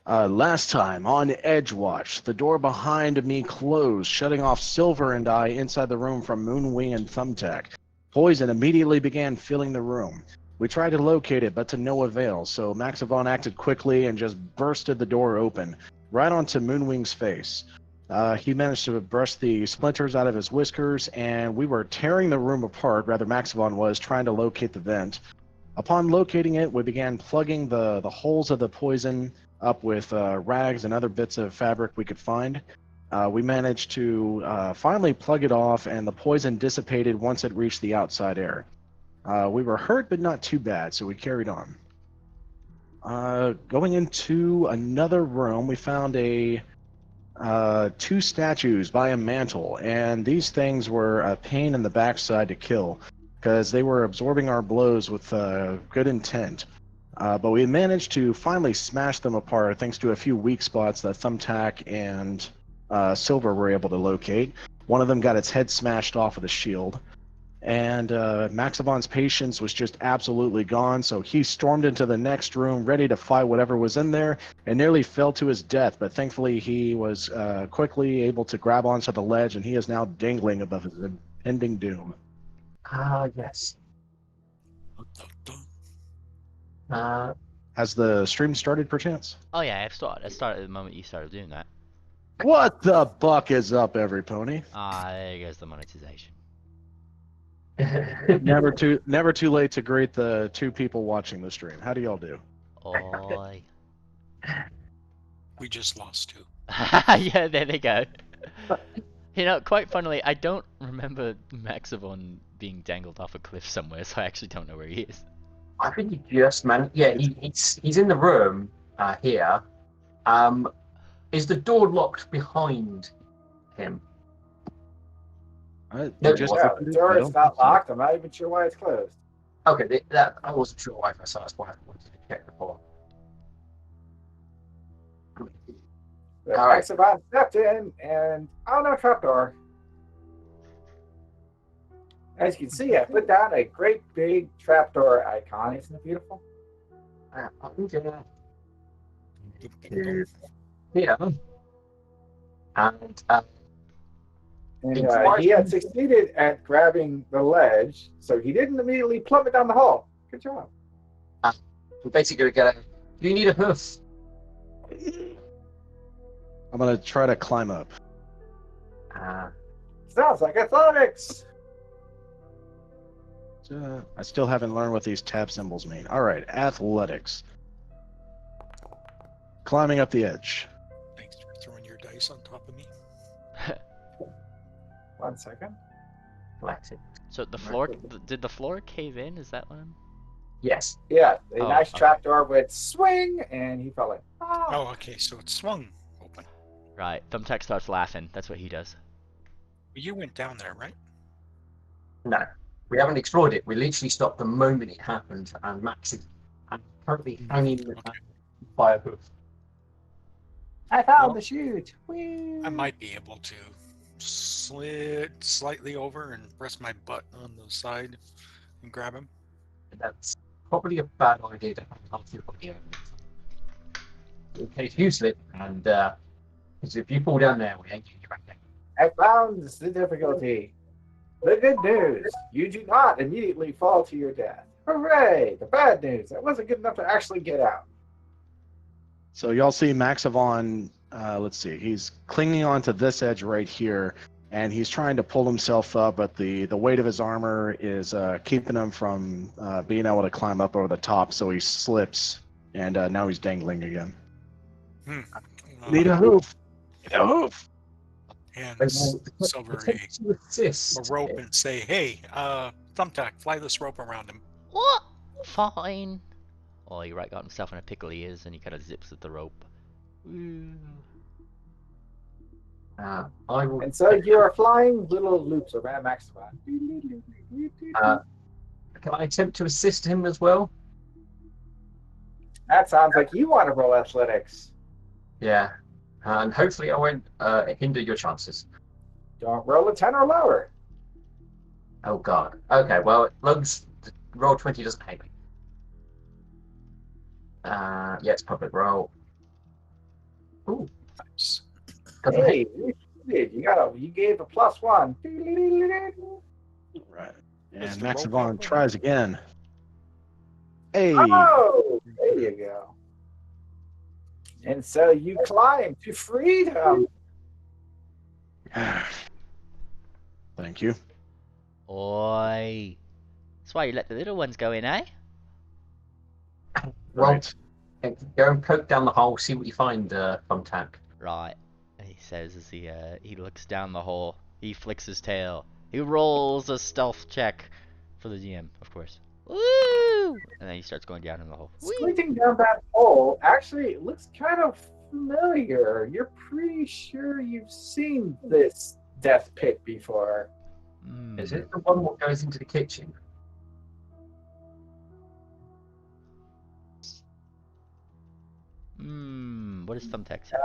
Last time on Edgewatch, the door behind me closed, shutting off Silver and I inside the room from Moonwing and Thumbtack. Poison immediately began filling the room. We tried to locate it, but to no avail, so Maxavon acted quickly and just bursted the door open, right onto Moonwing's face. He managed to brush the splinters out of his whiskers, and we were tearing the room apart, rather Maxavon was, trying to locate the vent. Upon locating it, we began plugging the holes of the poison up with rags and other bits of fabric we could find. We managed to finally plug it off, and the poison dissipated once it reached the outside air. We were hurt, but not too bad, so we carried on. Going into another room, we found two statues by a mantle, and these things were a pain in the backside to kill, because they were absorbing our blows with good intent. But we managed to finally smash them apart thanks to a few weak spots that Thumbtack and Silver were able to locate. One of them got its head smashed off with a shield. And Maxavon's patience was just absolutely gone, so he stormed into the next room ready to fight whatever was in there and nearly fell to his death, but thankfully he was quickly able to grab onto the ledge, and he is now dangling above his impending doom. Yes. Has the stream started, perchance? Oh yeah, I've started. I started the moment you started doing that. What the buck is up, every pony? There goes the monetization. Never too late to greet the two people watching the stream. How do y'all do? Oi. We just lost two. Yeah, there they go. You know, quite funnily, I don't remember Maxavon being dangled off a cliff somewhere, so I actually don't know where he is. I think he just yeah, he's in the room here. Is the door locked behind him? No, the door is not locked. I'm not even sure why it's closed. Okay, that I wasn't sure why, so that's why I wanted to check before. All right. Maxavon stepped in, and oh no, trapdoor. As you can see, I put down a great big trapdoor icon. Isn't it beautiful? Yeah. And he had succeeded at grabbing the ledge, so he didn't immediately plummet down the hole. Good job. We're basically gonna get do you need a hoof? I'm gonna try to climb up. Sounds like athletics. I still haven't learned what these tab symbols mean. All right, athletics. Climbing up the edge. Thanks for throwing your dice on top of me. 1 second. So the floor, did the floor cave in? Is that one? Yes. Yeah, a Oh, nice okay. trapdoor with swing, and he fell in. Oh, okay, so it swung open. Right. Thumbtack starts laughing. That's what he does. You went down there, right? No. We haven't explored it. We literally stopped the moment it happened, and Max is currently hanging by a hoof. I found the chute. Whee! I might be able to slid slightly over and press my butt on the side and grab him. That's probably a bad idea to have half your body over. In case you slip, and because if you fall down there, we ain't getting you back there. I found the difficulty. The good news, you do not immediately fall to your death. Hooray! The bad news, that wasn't good enough to actually get out. So y'all see Maxavon, let's see, he's clinging onto this edge right here, and he's trying to pull himself up, but the weight of his armor is keeping him from being able to climb up over the top, so he slips, and now he's dangling again. Need a hoof! Need a hoof! And Silver a rope and say, hey, Thumbtack, fly this rope around him. What? Fine. Oh, he got himself in a pickle he is, and he kind of zips at the rope. And so you are flying little loops around Maxavon. Can I attempt to assist him as well? That sounds like you want to roll athletics. Yeah. And hopefully I won't hinder your chances. Don't roll a 10 or lower. Oh god. Okay, well, Lugs, roll 20 doesn't hate me. Yeah, it's public roll. Hey, you did. You gave a +1. Right. Is And the roll Maxivon call? tries again. Hey. Oh, there you go. And so you climb to freedom. Thank you. Oi. That's why you let the little ones go in, eh? Well, Right. go and poke down the hole, see what you find, Thumbtack. Right. He says as he looks down the hole. He flicks his tail. He rolls a stealth check for the GM, of course. Woo! And then he starts going down in the hole. Whee! Squinting down that hole actually looks kind of familiar. You're pretty sure you've seen this death pit before. Is it the one that goes into the kitchen? What is Thumbtack say?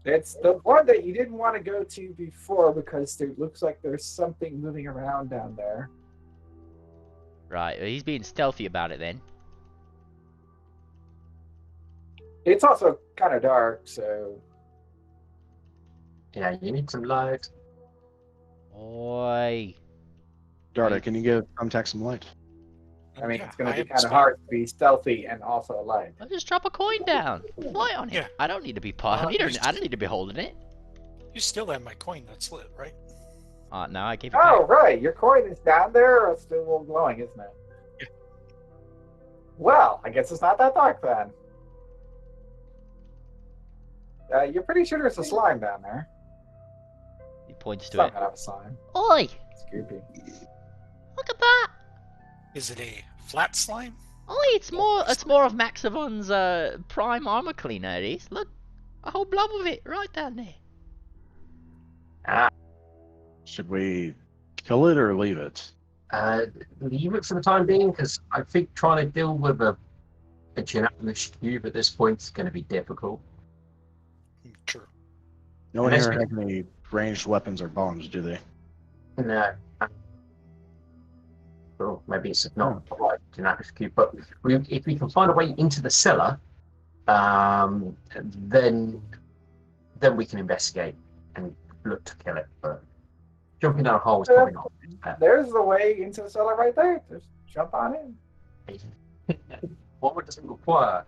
It's the one that you didn't want to go to before because it looks like there's something moving around down there. Right, he's being stealthy about it then. It's also kind of dark, so Yeah, you need some light. Oi. Darda, can you give Thumbtack some light? I mean, Yeah, it's going I to be have kind of spent- hard to be stealthy and also alive. I'll just drop a coin down. Fly on it. Yeah. I don't need to be part. I there's don't need to be holding it. You still have my coin that's lit, right? No, I gave it Oh, back. right. Your coin is down there. It's still glowing, isn't it? Yeah. Well, I guess it's not that dark then. You're pretty sure there's a slime down there. He points to Some it. kind of a slime. Oi! It's creepy. Look at that! Is it a flat slime? Oi! It's more of Maxivon's prime armor cleaner. It is. Look, a whole blob of it right down there. Should we kill it or leave it? Leave it for the time being, because I think trying to deal with a gelatinous cube at this point is going to be difficult. True. No one Unless here we- has any ranged weapons or bombs, do they? No. Well, maybe it's not quite a gelatinous cube, but if we can find a way into the cellar, then we can investigate and look to kill it. But jumping down a hole is probably not. There's the way into the cellar right there. Just jump on in. What would it require?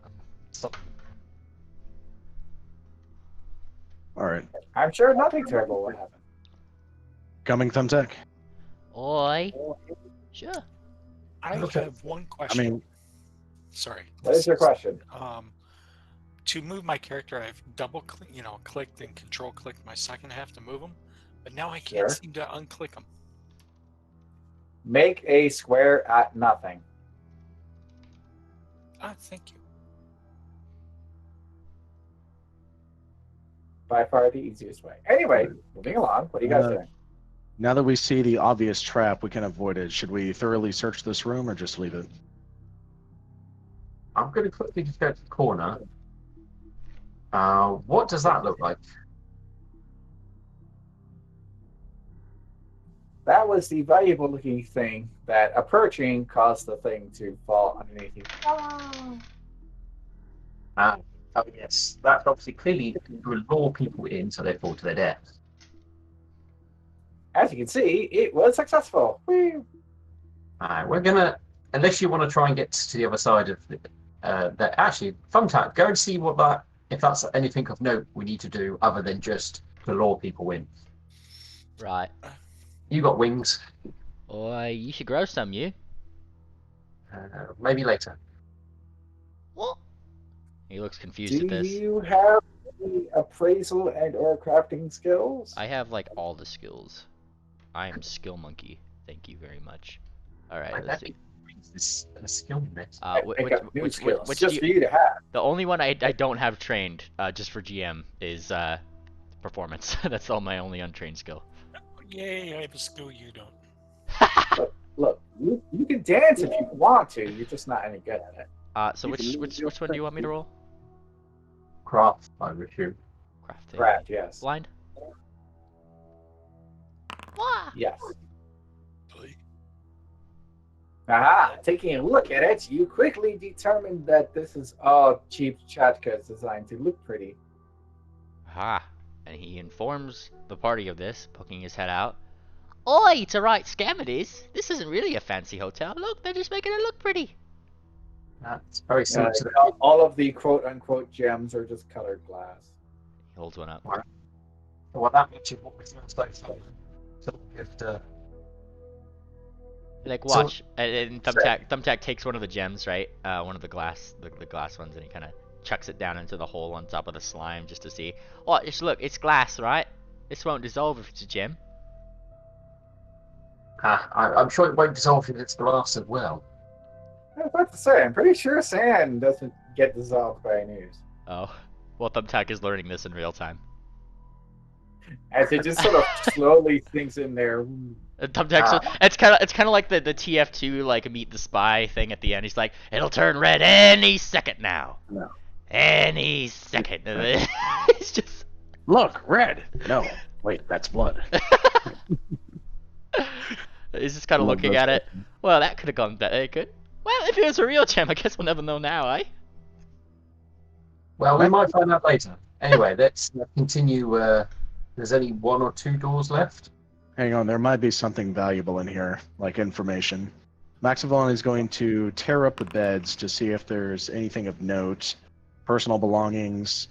All right. I'm sure nothing terrible will happen. Coming, Thumbtack. Oi! Sure. I Okay. have one I question. mean, Sorry. What is your question? To move my character, I've clicked and control clicked my second half to move him, but now I can't Sure. seem to unclick him. Make a square at nothing. Ah, thank you. By far the easiest way. Anyway, moving along. What are you guys doing? now that we see the obvious trap, we can avoid it. Should we thoroughly search this room or just leave it? I'm going to quickly just go to the corner. What does that look like? That was the valuable looking thing that approaching caused the thing to fall underneath you. Oh yes, that's obviously clearly to lure people in so they fall to their death. As you can see, it was successful. Whee! We're gonna, unless you want to try and get to the other side of that. Actually, Thumbtack, go and see if that's anything of note we need to do other than just to lure people in. Right. You got wings. Oi! You should grow some, you. Maybe later. What? He looks confused Do at this. you have any appraisal and or crafting skills? I have like all the skills. I am skill monkey. Thank you very much. All right, let's see. This a skill mix. I pick up new skills which just do for you, you to have. the only one I don't have trained, just for GM, is performance. That's all my only untrained skill. Yay, I have a skill you don't. Look, you can dance if you want to. You're just not any good at it. So You which can use your one do you want me to roll? Craft, I assume. Crafting. Craft, yes. Blind. Wah! Yes. Really? Aha! Taking a look at it, you quickly determined that this is all cheap Chatka designed to look pretty. Ha! and he informs the party of this, poking his head out. Oi, it's a right scam it is. This isn't really a fancy hotel. Look, they're just making it look pretty. That's very similar to the all of the quote-unquote gems are just colored glass. He holds one up. well, that matches what we said so far. So if Like, watch, and Thumbtack takes one of the gems, right? One of the glass ones, and he kind of chucks it down into the hole on top of the slime just to see. Oh, look, it's glass, right? This won't dissolve if it's a gem. I'm sure it won't dissolve if it's glass as well. I was about to say, I'm pretty sure sand doesn't get dissolved by news. Oh, well, Thumbtack is learning this in real time. As it just sort of slowly sinks in there. Thumbtack, it's kind of like the TF2 like meet the spy thing at the end. He's like, it'll turn red any second now. No. Any second. It's just Look, red. No, wait, that's blood. He's just kind of looking at it. Well, that could have gone better. It could. Well, if it was a real gem, I guess we'll never know now, eh? Well, we might find out later. Anyway, let's continue. There's only 1 or 2 doors left. Hang on, there might be something valuable in here, like information. Maximilian is going to tear up the beds to see if there's anything of note, personal belongings,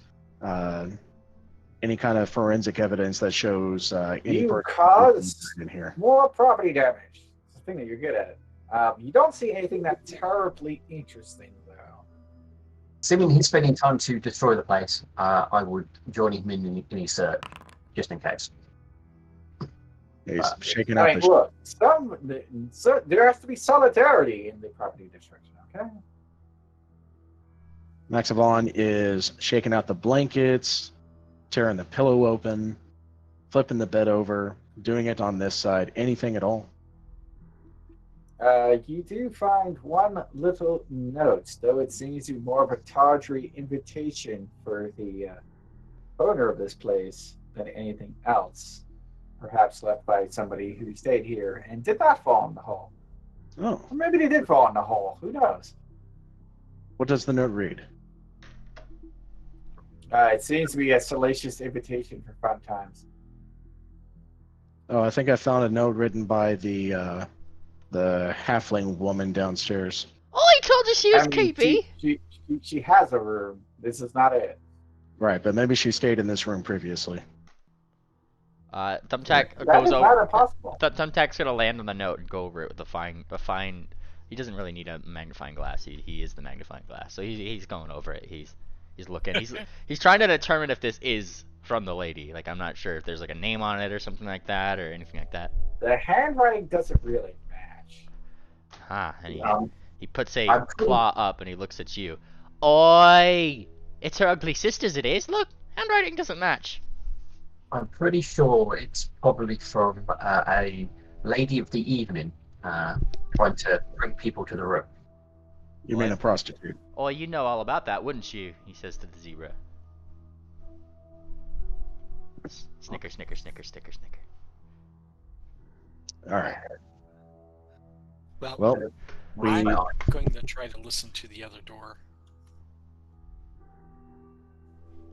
any kind of forensic evidence that shows any You person caused in here. more property damage. It's the thing that you're good at. You don't see anything that terribly interesting, though. Assuming he's spending time to destroy the place, I would join him in his search, just in case. He's shaking up I mean, the look, there has to be solidarity in the property destruction, okay? Maximilian is shaking out the blankets, tearing the pillow open, flipping the bed over, doing it on this side. Anything at all? You do find one little note, though it seems to be more of a tawdry invitation for the owner of this place than anything else. Perhaps left by somebody who stayed here and did not fall in the hole. Oh. Or maybe they did fall in the hole. Who knows? What does the note read? It seems to be a salacious invitation for fun times. Oh, I think I found a note written by the halfling woman downstairs. Oh, I told her she was creepy. She has a room. This is not it. Right, but maybe she stayed in this room previously. Thumbtack That goes is over. not impossible. Thumbtack's gonna land on the note and go over it with a fine. He doesn't really need a magnifying glass. He is the magnifying glass. So he's going over it. He's looking. He's trying to determine if this is from the lady. Like, I'm not sure if there's like a name on it or something like that or anything like that. The handwriting doesn't really match. And he puts a claw up and he looks at you. Oi! It's her ugly sisters, it is. Look, handwriting doesn't match. I'm pretty sure it's probably from a lady of the evening trying to bring people to the room. You mean a prostitute? Oh, you know all about that, wouldn't you? He says to the zebra. Snicker, snicker, snicker, snicker, snicker. All right. Well, we I'm going to try to listen to the other door.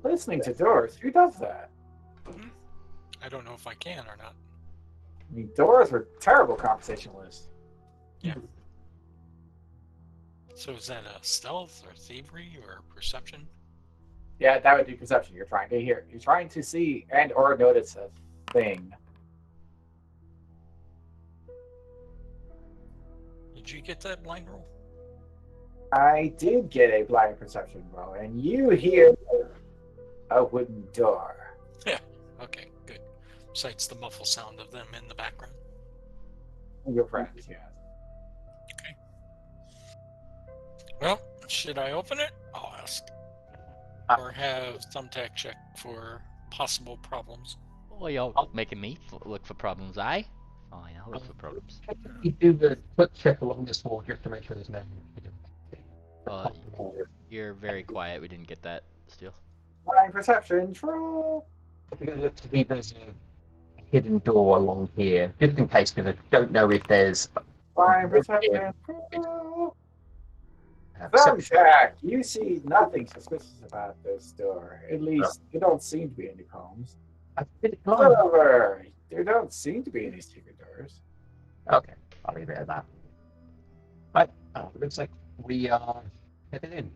Listening to doors? Who does that? I don't know if I can or not. I mean, doors are terrible conversationalists. Yeah. So is that a stealth or thievery or perception? Yeah, that would be perception. You're trying to hear. You're trying to see and or notice a thing. Did you get that blind roll? I did get a blind perception roll, and you hear a wooden door. Yeah. Okay, good. Besides the muffled sound of them in the background. Your friends, yes. Okay. Well, should I open it? I'll ask. Or have Thumbtack check for possible problems. Oh, y'all making me look for problems, eh? Fine, I'll look for problems. You do the quick check along this wall just to make sure there's no. You're very quiet. We didn't get that still. Blind perception, true. There's a hidden door along here, just in case, because I don't know if there's. Blind perception, true. Thumbtack, you see nothing suspicious about this door. At least, there don't seem to be any problems. I did it blind. Whatever. There don't seem to be any secret doors. Okay, I'll leave it at that. Right, looks like we are headed in.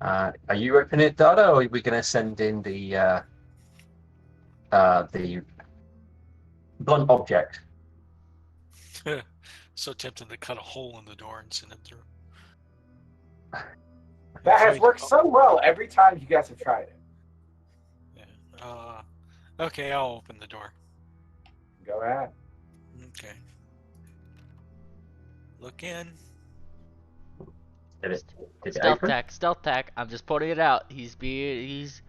Are you opening it, Dada, or are we going to send in the blunt object? So tempted to cut a hole in the door and send it through. That has worked so well every time you guys have tried it. Yeah. Okay, I'll open the door. Go ahead. Okay. Look in. Did it Stealth open? tech, stealth tech. I'm just pointing it out. There's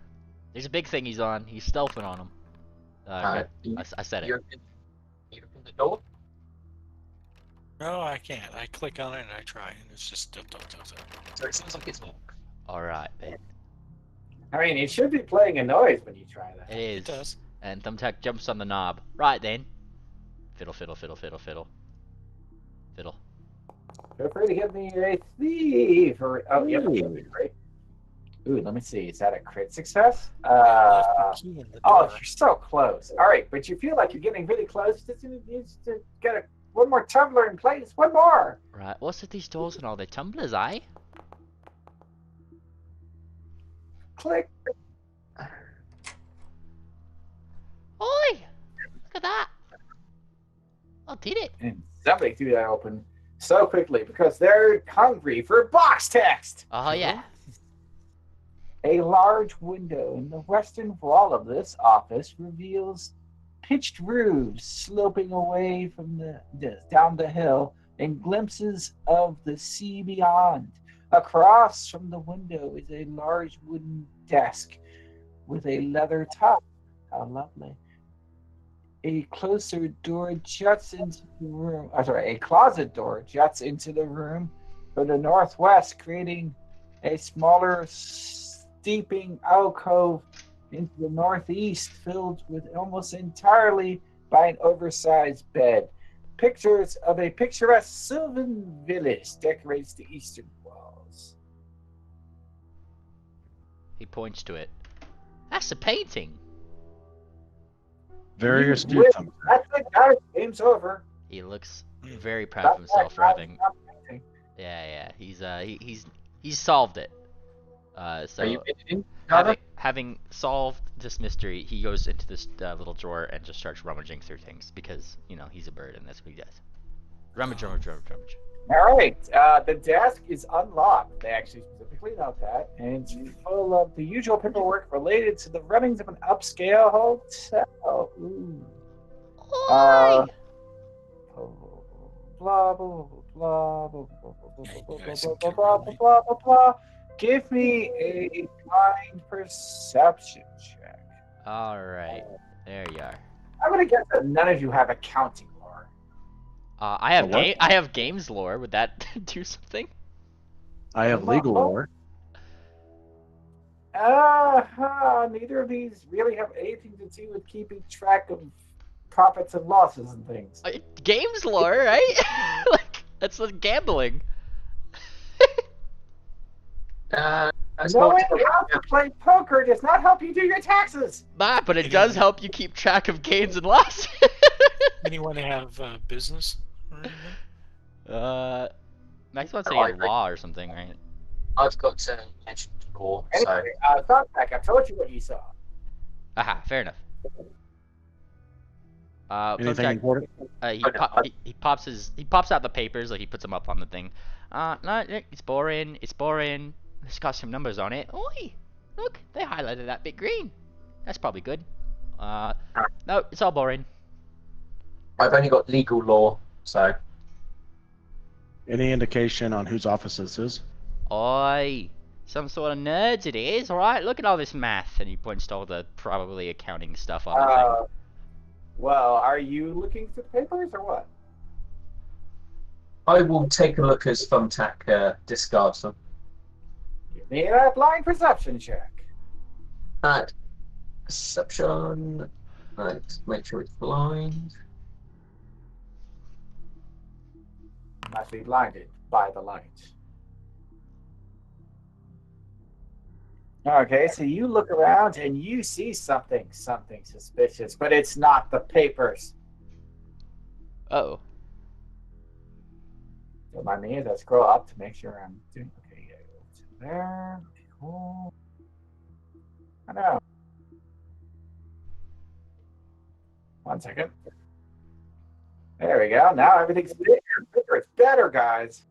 a big thing he's on. He's stealthing on him. I said it. You open the door? No, I can't. I click on it and I try, and it's just So it sounds like it's locked. Alright, man. I mean, it should be playing a noise when you try that. It is. It does. And Thumbtack jumps on the knob. Right then. Fiddle, fiddle, fiddle, fiddle, fiddle. Fiddle. Feel free to give me a thief. Oh, yep, great. Ooh, let me see. Is that a crit success? Left the key in the Oh, door. you're so close. All right, but you feel like you're getting really close. Just need to get one more tumbler in place. One more. Right, what's with these doors and all the tumblers, eh? Click. Oi! Look at that! I did it! And somebody threw that open so quickly because they're hungry for box text. Oh yeah. A large window in the western wall of this office reveals pitched roofs sloping away from down the hill and glimpses of the sea beyond. Across from the window is a large wooden desk with a leather top. How lovely. A closet door juts into the room. A closet door juts into the room from the northwest, creating a smaller, steeping alcove into the northeast, filled with almost entirely by an oversized bed. Pictures of a picturesque sylvan village decorates the eastern walls. He points to it. That's a painting! Very You astute. win. Thumbtack. That's it, guys. Game's over. He looks Hmm. very proud of himself for having... Yeah, he's solved it. So Are you in? Dada? having solved this mystery, he goes into this little drawer and just starts rummaging through things because, you know, he's a bird and that's what he does. Rummage, rummage, rummage, rummage. All right. The desk is unlocked. They actually specifically note that. And it's full of the usual paperwork related to the runnings of an upscale hotel. Ooh. Oi! Blah, blah, blah, blah, blah, blah, blah, blah, blah, blah. Give me a mind perception check. Alright, there you are. I'm going to guess that none of you have accounting lore. I have games lore. Would that do something? I have legal lore. Neither of these really have anything to do with keeping track of profits and losses and things. Games lore, right? Like, that's like gambling. Knowing how to play poker does not help you do your taxes. Nah, but it does help you keep track of gains and losses. Anyone have business? Or anything? Max wants to say law or something, right? I've got mentioned law, so Anyway, Thumbtack, I told you what you saw. Aha, fair enough. Anything Thumbtack, important? he pops out the papers, like he puts them up on the thing. No, it's boring. It's boring. It's got some numbers on it. Oi, look, they highlighted that bit green. That's probably good. No, it's all boring. I've only got legal law, so Any indication on whose office this is? Oi, some sort of nerds it is. All right, look at all this math, and he points to all the probably accounting stuff on the thing. Well, are you looking through the papers or what? I will take a look as Thumbtack discards them. Give me a blind perception check. At perception, right, make sure it's blind. Must be blinded by the light. Okay, so you look around and you see something suspicious, but it's not the papers. Oh. Don't mind me as I scroll up to make sure I'm doing okay. Yeah, go to there. Okay, cool. I know. 1 second. There we go. Now everything's bigger. Bigger. It's better, guys.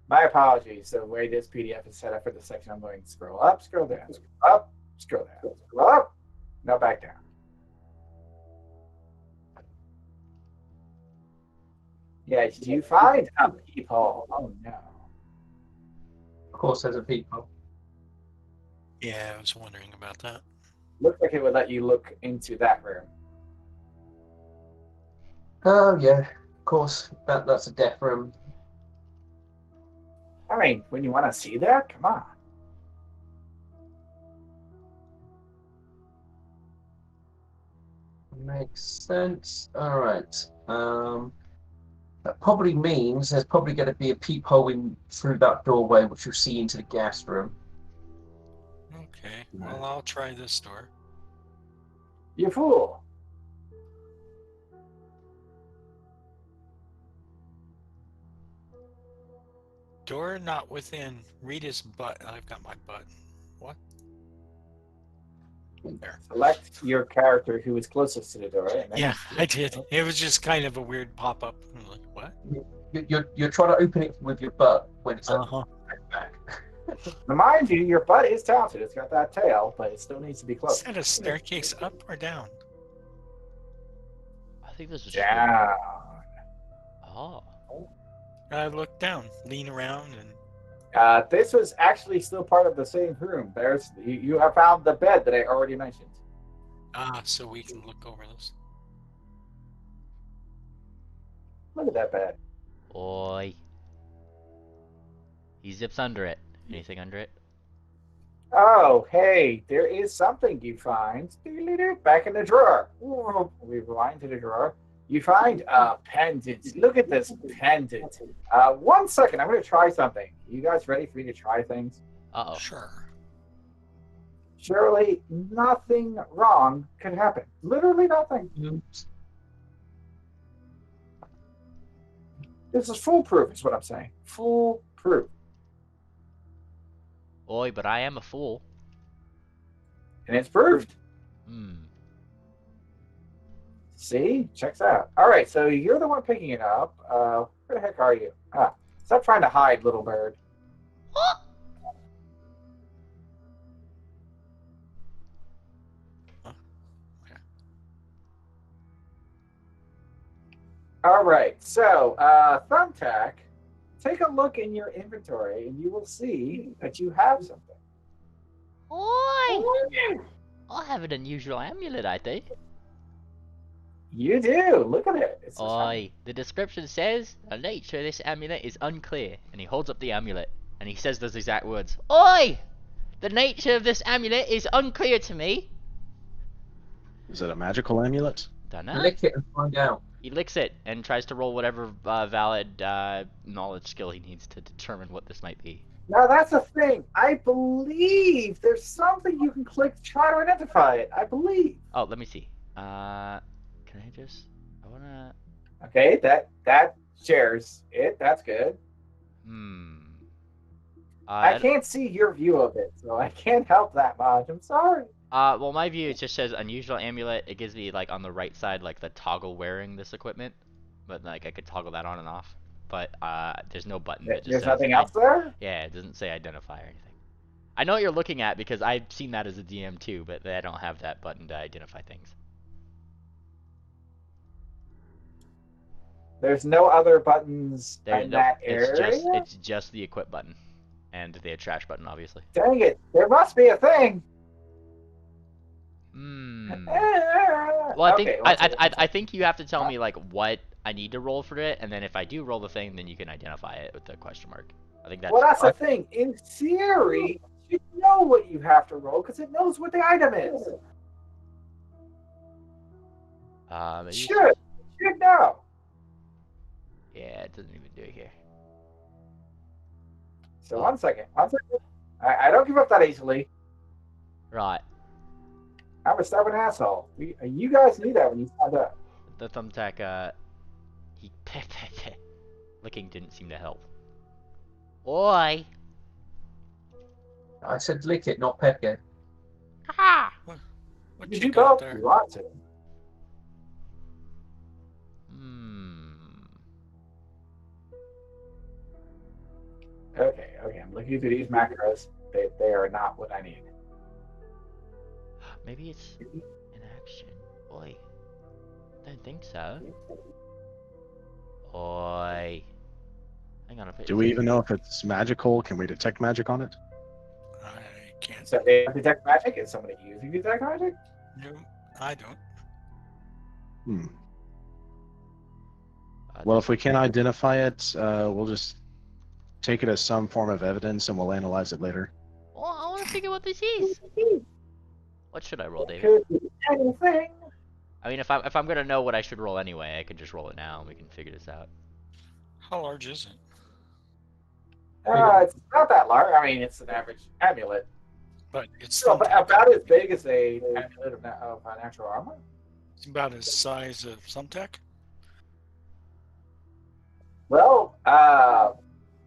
My apologies. The way this PDF is set up for the section, I'm going to scroll up, scroll down, scroll up, scroll down, scroll up. Now back down. Yeah, did you find a peephole? Oh no. Of course, there's a peephole. Yeah, I was wondering about that. Looks like it would let you look into that room. Oh yeah, of course. That's a death room. I mean, when you want to see that, come on. Makes sense. All right. That probably means there's probably going to be a peephole in through that doorway, which you'll see into the gas room. Okay, well, I'll try this door. You fool. Door not within. Rita's butt. I've got my button. What? There. Select your character who is closest to the door. And then Yeah, I did. It was just kind of a weird pop-up. I'm like, what? You're trying to open it with your butt when it's Uh-huh. back. Now, mind you, your butt is talented. It's got that tail, but it still needs to be Is close. that a staircase up or down? I think this is Down. Oh. I look down, lean around, and This was actually still part of the same room. There's you have found the bed that I already mentioned. so we can look over this. Look at that bed. Oi. He zips under it. Anything under it? Oh, hey, there is something you find. Back in the drawer. We rewind to the drawer. You find a pendant. Look at this pendant. 1 second, I'm going to try something. You guys ready for me to try things? Uh-oh. Sure. Surely nothing wrong could happen. Literally nothing. This is foolproof, is what I'm saying. Foolproof. Oi, but I am a fool. And it's proved. Hmm. See? Checks out. All right, so you're the one picking it up. Where the heck are you? Stop trying to hide, little bird. All right, so Thumbtack, take a look in your inventory and you will see that you have something. Oi! I have an unusual amulet, I think. You do. Look at it. It's Oi, the description says, the nature of this amulet is unclear. And he holds up the amulet, and he says those exact words. Oi! The nature of this amulet is unclear to me. Is it a magical amulet? Dunno. Lick it and find out. He licks it and tries to roll whatever valid knowledge skill he needs to determine what this might be. Now that's the thing. I believe there's something you can click to try to identify it. I believe. Oh, let me see. Can I just? I wanna. Okay, that shares it. That's good. I can't see your view of it, so I can't help that much. I'm sorry. Well, my view, it just says unusual amulet. It gives me, like, on the right side, like, the toggle wearing this equipment. But, like, I could toggle that on and off. But, there's no button. That just There's says, nothing else there? Yeah, it doesn't say identify or anything. I know what you're looking at because I've seen that as a DM too, but I don't have that button to identify things. There's no other buttons in that area? It's just the equip button. And the trash button, obviously. Dang it. There must be a thing. Well, I think you have to tell me like what I need to roll for it, and then if I do roll the thing, then you can identify it with the question mark. I think that's. Well, that's the thing. In theory, you know what you have to roll because it knows what the item is. Maybe Should know. Yeah, it doesn't even do it here. So 1 second. 1 second. I don't give up that easily. Right. I'm a stubborn asshole. You guys knew that when you signed up. The thumbtack, he licking didn't seem to help. Oi! I said lick it, not peck it. Ha! What You you do got both if there? you want to. Okay, I'm looking through these macros. They are not what I need. Maybe it's in action. Oi. Don't think so. Oi. Hang on a bit. Do we even know if it's magical? Can we detect magic on it? I can't. So they detect magic? Is somebody using detect magic? No, I don't. Well, if we can't identify it, we'll just take it as some form of evidence and we'll analyze it later. Oh, I want to figure what this is. What should I roll, David? Could be anything. I mean, if I'm gonna know what I should roll anyway, I could just roll it now and we can figure this out. How large is it? It's not that large. I mean, it's an average amulet. But it's So thumbtack. about as big as a amulet of natural armor. It's about the size of thumbtack. Well,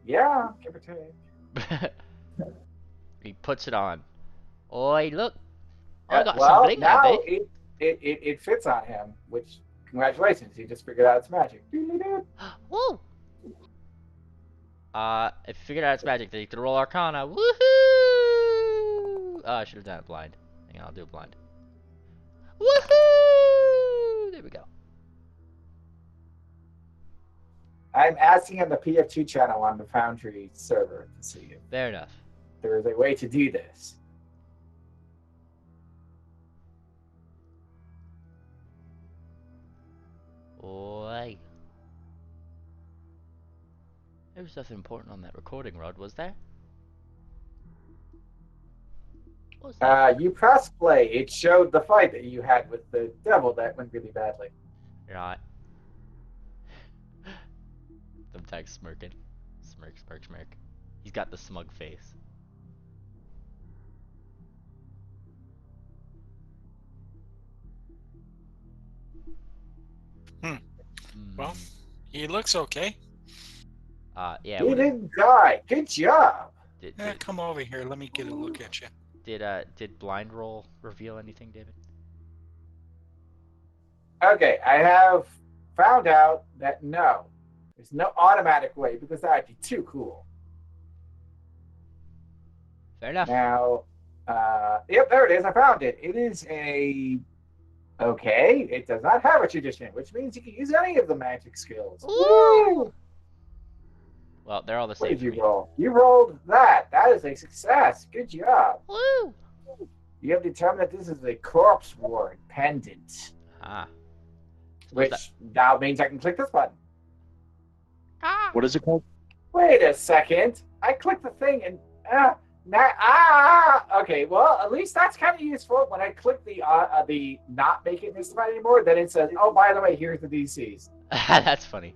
yeah, give or take. He puts it on. Oi, look! I got well, something now out there. it fits on him, which, congratulations, he just figured out it's magic. Woo! I figured out it's magic. They can roll Arcana. Woohoo! Oh, I should have done it blind. Hang on, I'll do it blind. Woohoo! There we go. I'm asking on the PF2 channel on the Foundry server to see if Fair enough. there is a way to do this. Oi. There was nothing important on that recording, Rod, was there? What was that? You press play. It showed the fight that you had with the devil that went really badly. Right. Thumbtack's smirking. Smirk, smirk, smirk. He's got the smug face. Well, he looks okay. Yeah. You didn't die. Good job. Come over here. Let me get a look at you. Did blind roll reveal anything, David? Okay, I have found out that no, there's no automatic way because that'd be too cool. Fair enough. Now, yep, there it is. I found it. It is okay. It does not have a tradition, which means you can use any of the magic skills. Woo! Well, they're all the What same. did you roll? You rolled that. That is a success. Good job. Woo! You have determined that this is a corpse ward pendant, Ah. which now means I can click this button. What is it called? Wait a second. I clicked the thing and okay. Well, at least that's kind of useful. When I click the not make it mystified anymore, then it says, "Oh, by the way, here's the DCs." That's funny.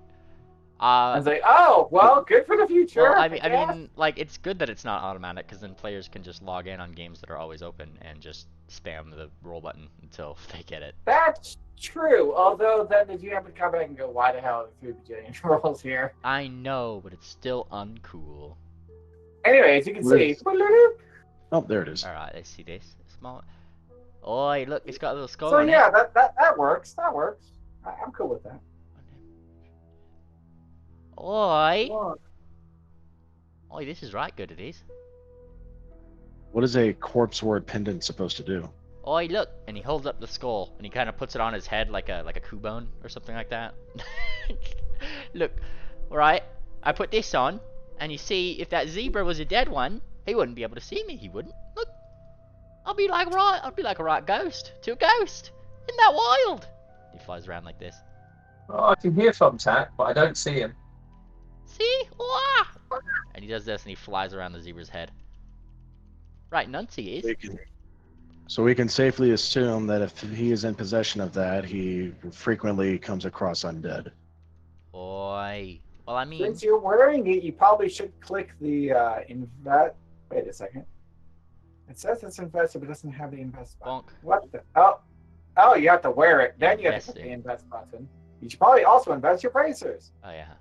I was like, "Oh, well, good for the future." Well, I mean, like, it's good that it's not automatic, because then players can just log in on games that are always open and just spam the roll button until they get it. That's true. Although then the GM would come back and go, "Why the hell are there 3 bajillion rolls here?" I know, but it's still uncool. Anyway, as you can see, Oh, there it is. Alright, let's see this. Small. Oi, look, it's got a little skull so on yeah, it. that works. That works. I'm cool with that. Oi! Oi, this is right good, it is. What is a corpse ward pendant supposed to do? Oi, look! And he holds up the skull, and he kind of puts it on his head like a coup bone or something like that. Look, alright, I put this on, and you see, if that zebra was a dead one, he wouldn't be able to see me, he wouldn't. Look! I'll be like a right ghost to a ghost. Isn't that wild? He flies around like this. Oh, I can hear Thumbtack, but I don't see him. See? Wah! And he does this and he flies around the zebra's head. Right, nuts he is. So we can safely assume that if he is in possession of that, he frequently comes across undead. Oi. Well, I mean, Since you're wearing it, you probably should click the invest. Wait a second. It says it's invested, but it doesn't have the invest button. bonk. What the? Oh, you have to wear it. Then you have to click the invest button. You should probably also invest your bracers. Oh yeah.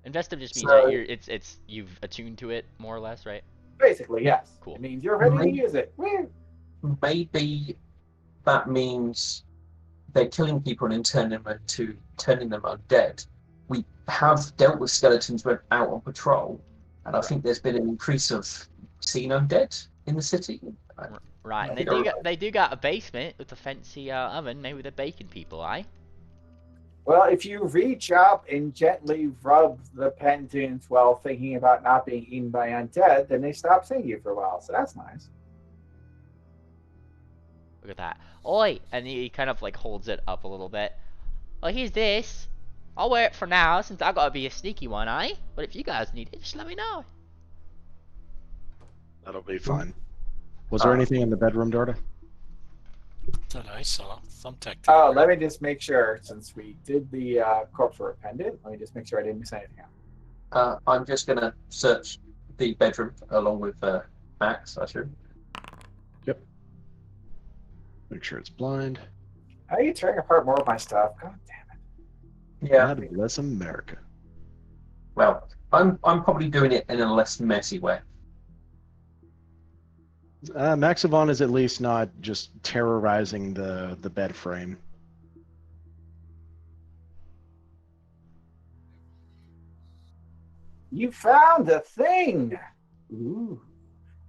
Investive just means So- that you've attuned to it more or less, right? Basically, yes. Cool. It means you're ready to use it. Woo. Maybe that means they're killing people and turning them undead. We have dealt with skeletons when out on patrol, and I think there's been an increase of seen undead in the city. Right, and they do got a basement with a fancy oven. Maybe they're baking people, eh? Well, if you reach up and gently rub the pendants while thinking about not being eaten by undead, then they stop seeing you for a while. So that's nice. Look at that. Oi! And he kind of like holds it up a little bit. Well, here's this. I'll wear it for now since I gotta be a sneaky one, eh? But if you guys need it, just let me know. That'll be fine. Was there anything in the bedroom, Dorda? That I saw. Thumbtack. Oh, let me just make sure, since we did the corporate pendant, let me just make sure I didn't miss anything out. I'm just gonna search the bedroom along with Max. I should. Yep. Make sure it's blind. How are you tearing apart more of my stuff? God damn it. Yeah. God bless America. Well, I'm probably doing it in a less messy way. Maxivon is at least not just terrorizing the bed frame. You found the thing! Ooh.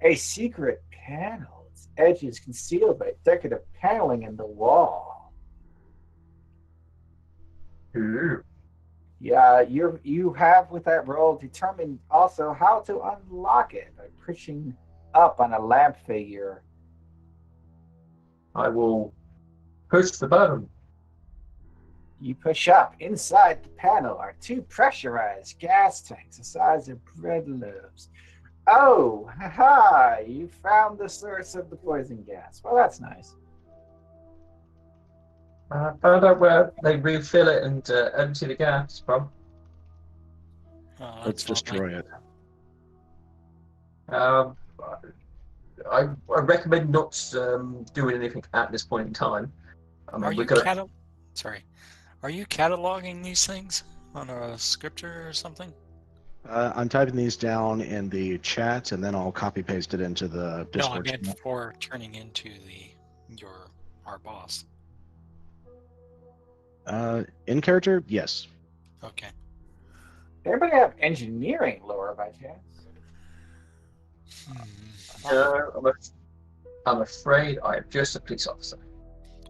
A secret panel. Its edge is concealed by decorative paneling in the wall. Ooh. Yeah, you have with that roll determined also how to unlock it by pushing up on a lamp figure. I will push the button. You push up. Inside the panel are two pressurized gas tanks the size of bread loaves. Oh, haha! You found the source of the poison gas. Well, that's nice. I found out where they refill it and empty the gas from. Let's destroy it. I recommend not doing anything at this point in time. I mean, Are you gonna... Are you cataloging these things on a scripter or something? I'm typing these down in the chat, and then I'll copy paste it into the Discord. No, I meant for turning into our boss. In character, yes. Okay. Anybody have engineering lore by chance? No, I'm afraid I am just a police officer.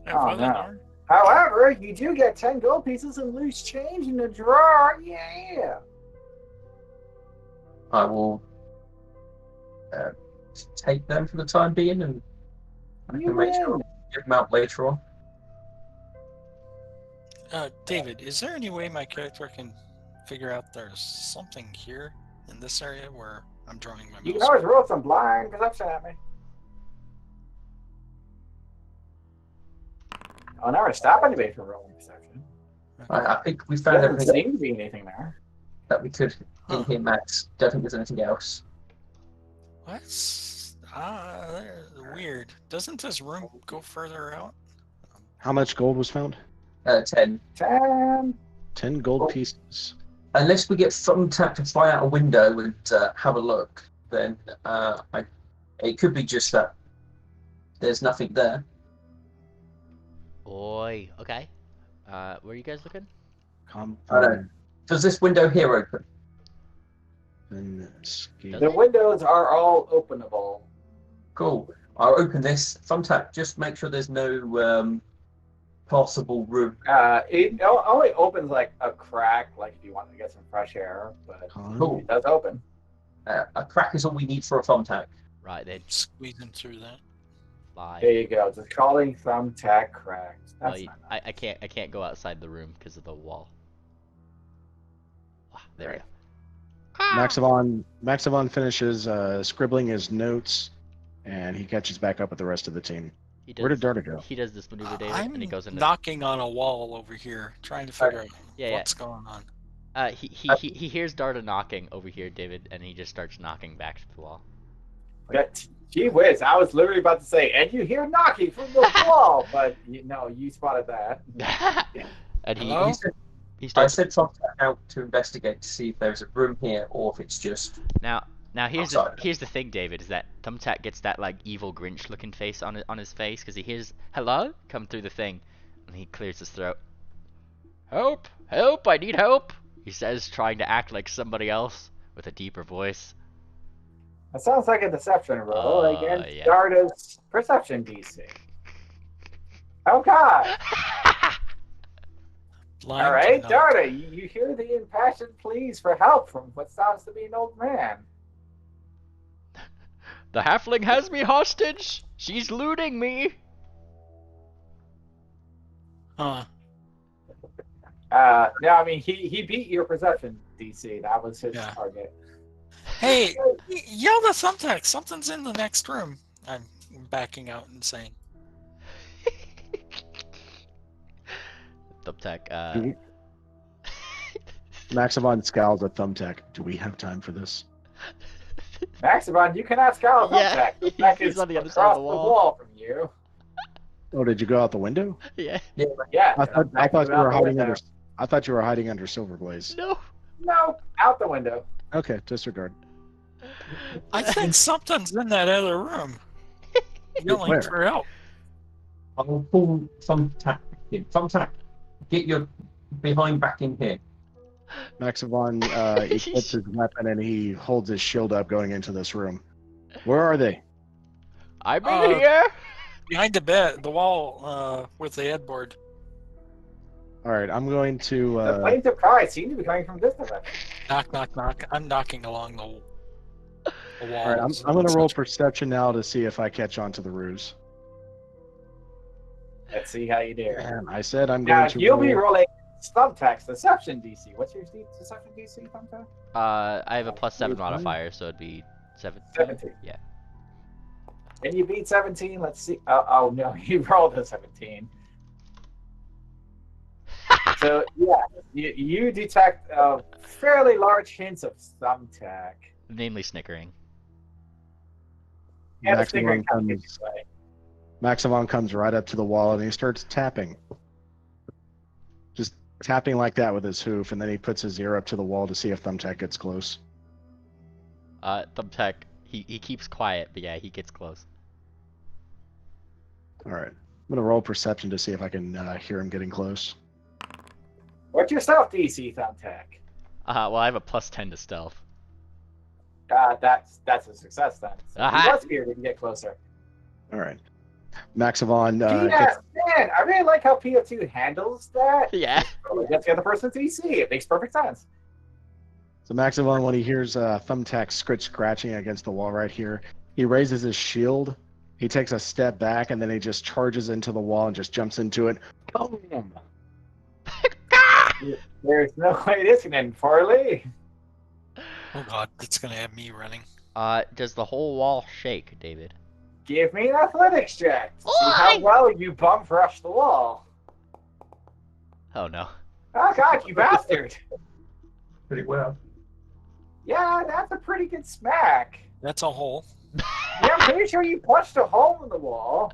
Oh, no. However, you do get 10 gold pieces and loose change in the drawer. Yeah. I will take them for the time being, and I can make sure I'll give them out later on. David, is there any way my character can figure out there's something here in this area where I'm drawing my mouse? You can always roll some blind perception at me. I'll never stop anybody from rolling perception. I think we There found doesn't everything seem to be anything there. that we could in here, Max. Don't think there's anything else. What's weird? Doesn't this room go further out? How much gold was found? 10. 10. 10 gold pieces. Unless we get Thumbtack to fly out a window and have a look, then it could be just that there's nothing there. Oi. Okay. Where are you guys looking? Does this window here open? The windows are all openable. Cool. I'll open this. Thumbtack, just make sure there's no possible room. It only opens like a crack, like if you want to get some fresh air, but Cool. it does open. A crack is all we need for a Thumbtack. Right then. Squeezing through that. Bye. There you go. Just calling Thumbtack cracked. No, That's not nice. I can't go outside the room because of the wall. Ah, there we go. Maxivon finishes scribbling his notes, and he catches back up with the rest of the team. Where did Darda go? He does this maneuver, David, I'm and he goes into. knocking on a wall over here, trying to figure out Yeah, what's going on. He hears Darda knocking over here, David, and he just starts knocking back to the wall. Gee whiz, I was literally about to say, and you hear knocking from the wall, but no, you spotted that. And Hello? he I starts. sent Thumbtack out to investigate to see if there's a room here or if it's just. Now here's outside. here's the thing, David, is that Thumbtack gets that like evil Grinch looking face on his face because he hears hello come through the thing, and he clears his throat. Help! Help! I need help! He says, trying to act like somebody else with a deeper voice. That sounds like a deception roll against yeah. Darda's perception DC. Oh God! Blind All right, to Darda, you hear the impassioned pleas for help from what sounds to be an old man. The halfling has me hostage! She's looting me! Huh. No, I mean he beat your perception DC. That was his Yeah. target. Hey, yell to Thumbtack. Something's in the next room. I'm backing out and saying. Thumbtack, Maximon scowls at Thumbtack. Do we have time for this? Maximon, you cannot scowl Yeah, Thumbtack. Thumbtack he's is on the other across side of the the wall. wall from you. Oh, did you go out the window? yeah. Yeah, I thought Thumbtack is you out were the hiding window. under. I thought you were hiding under Silverblaze. No. No, out the window. Okay, disregard. I think something's in that other room. Yelling Where? for help. I'll pull Thumbtack in. Thumbtack, get your behind back in here. Maximon equips his weapon and he holds his shield up going into this room. Where are they? I'm in here! Behind the bed, the wall with the headboard. All right, I'm going to. The planes of pride seem to be coming from this direction. Knock, knock, knock. I'm knocking along the wall. All right, I'm going to roll perception now to see if I catch on to the ruse. Let's see how you do. And I said I'm Now, going to. you'll be roll- rolling Thumbtack's deception DC. What's your deception DC, Thumbtack? I have a +7 Fine. modifier, so it'd be 17. 17. Yeah. And you beat 17. Let's see. Oh no, you rolled a 17. So yeah, you detect fairly large hints of Thumbtack. Namely snickering. And a Maximon sniggering kind of comes. gets away. Maximon comes right up to the wall and he starts tapping. Just tapping like that with his hoof, and then he puts his ear up to the wall to see if Thumbtack gets close. Thumbtack, he keeps quiet, but yeah, he gets close. All right, I'm gonna roll perception to see if I can hear him getting close. What's your stealth DC, Thumbtack? Well, I have a +10 to stealth. That's a success then. So Aha. you must be able to get closer. All right, Maximon Yes, man, I really like how PO2 handles that. Yeah. That's the other person's DC. It makes perfect sense. So Maximon, when he hears Thumbtack scratching against the wall right here, he raises his shield. He takes a step back and then he just charges into the wall and just jumps into it. Boom! There's no way this can end poorly. Oh god, it's gonna have me running. Does the whole wall shake, David? Give me an athletics check. See how well you bum rush the wall. Oh no. Oh god, you bastard. Pretty well. Yeah, that's a pretty good smack. That's a hole. Yeah, I'm pretty sure you punched a hole in the wall.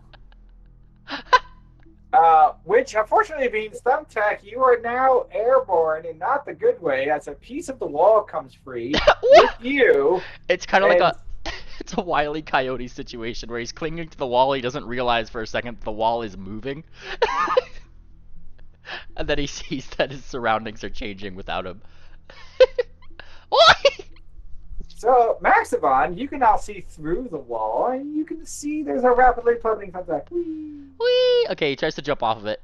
Which unfortunately means, Thumbtack, you are now airborne in not the good way, as a piece of the wall comes free with you. It's kind of like And- it's a Wile E. Coyote situation where he's clinging to the wall. He doesn't realize for a second the wall is moving, and then he sees that his surroundings are changing without him. So, Maximon, you can now see through the wall, and you can see there's a rapidly plummeting Thumbtack. Whee! Okay, he tries to jump off of it.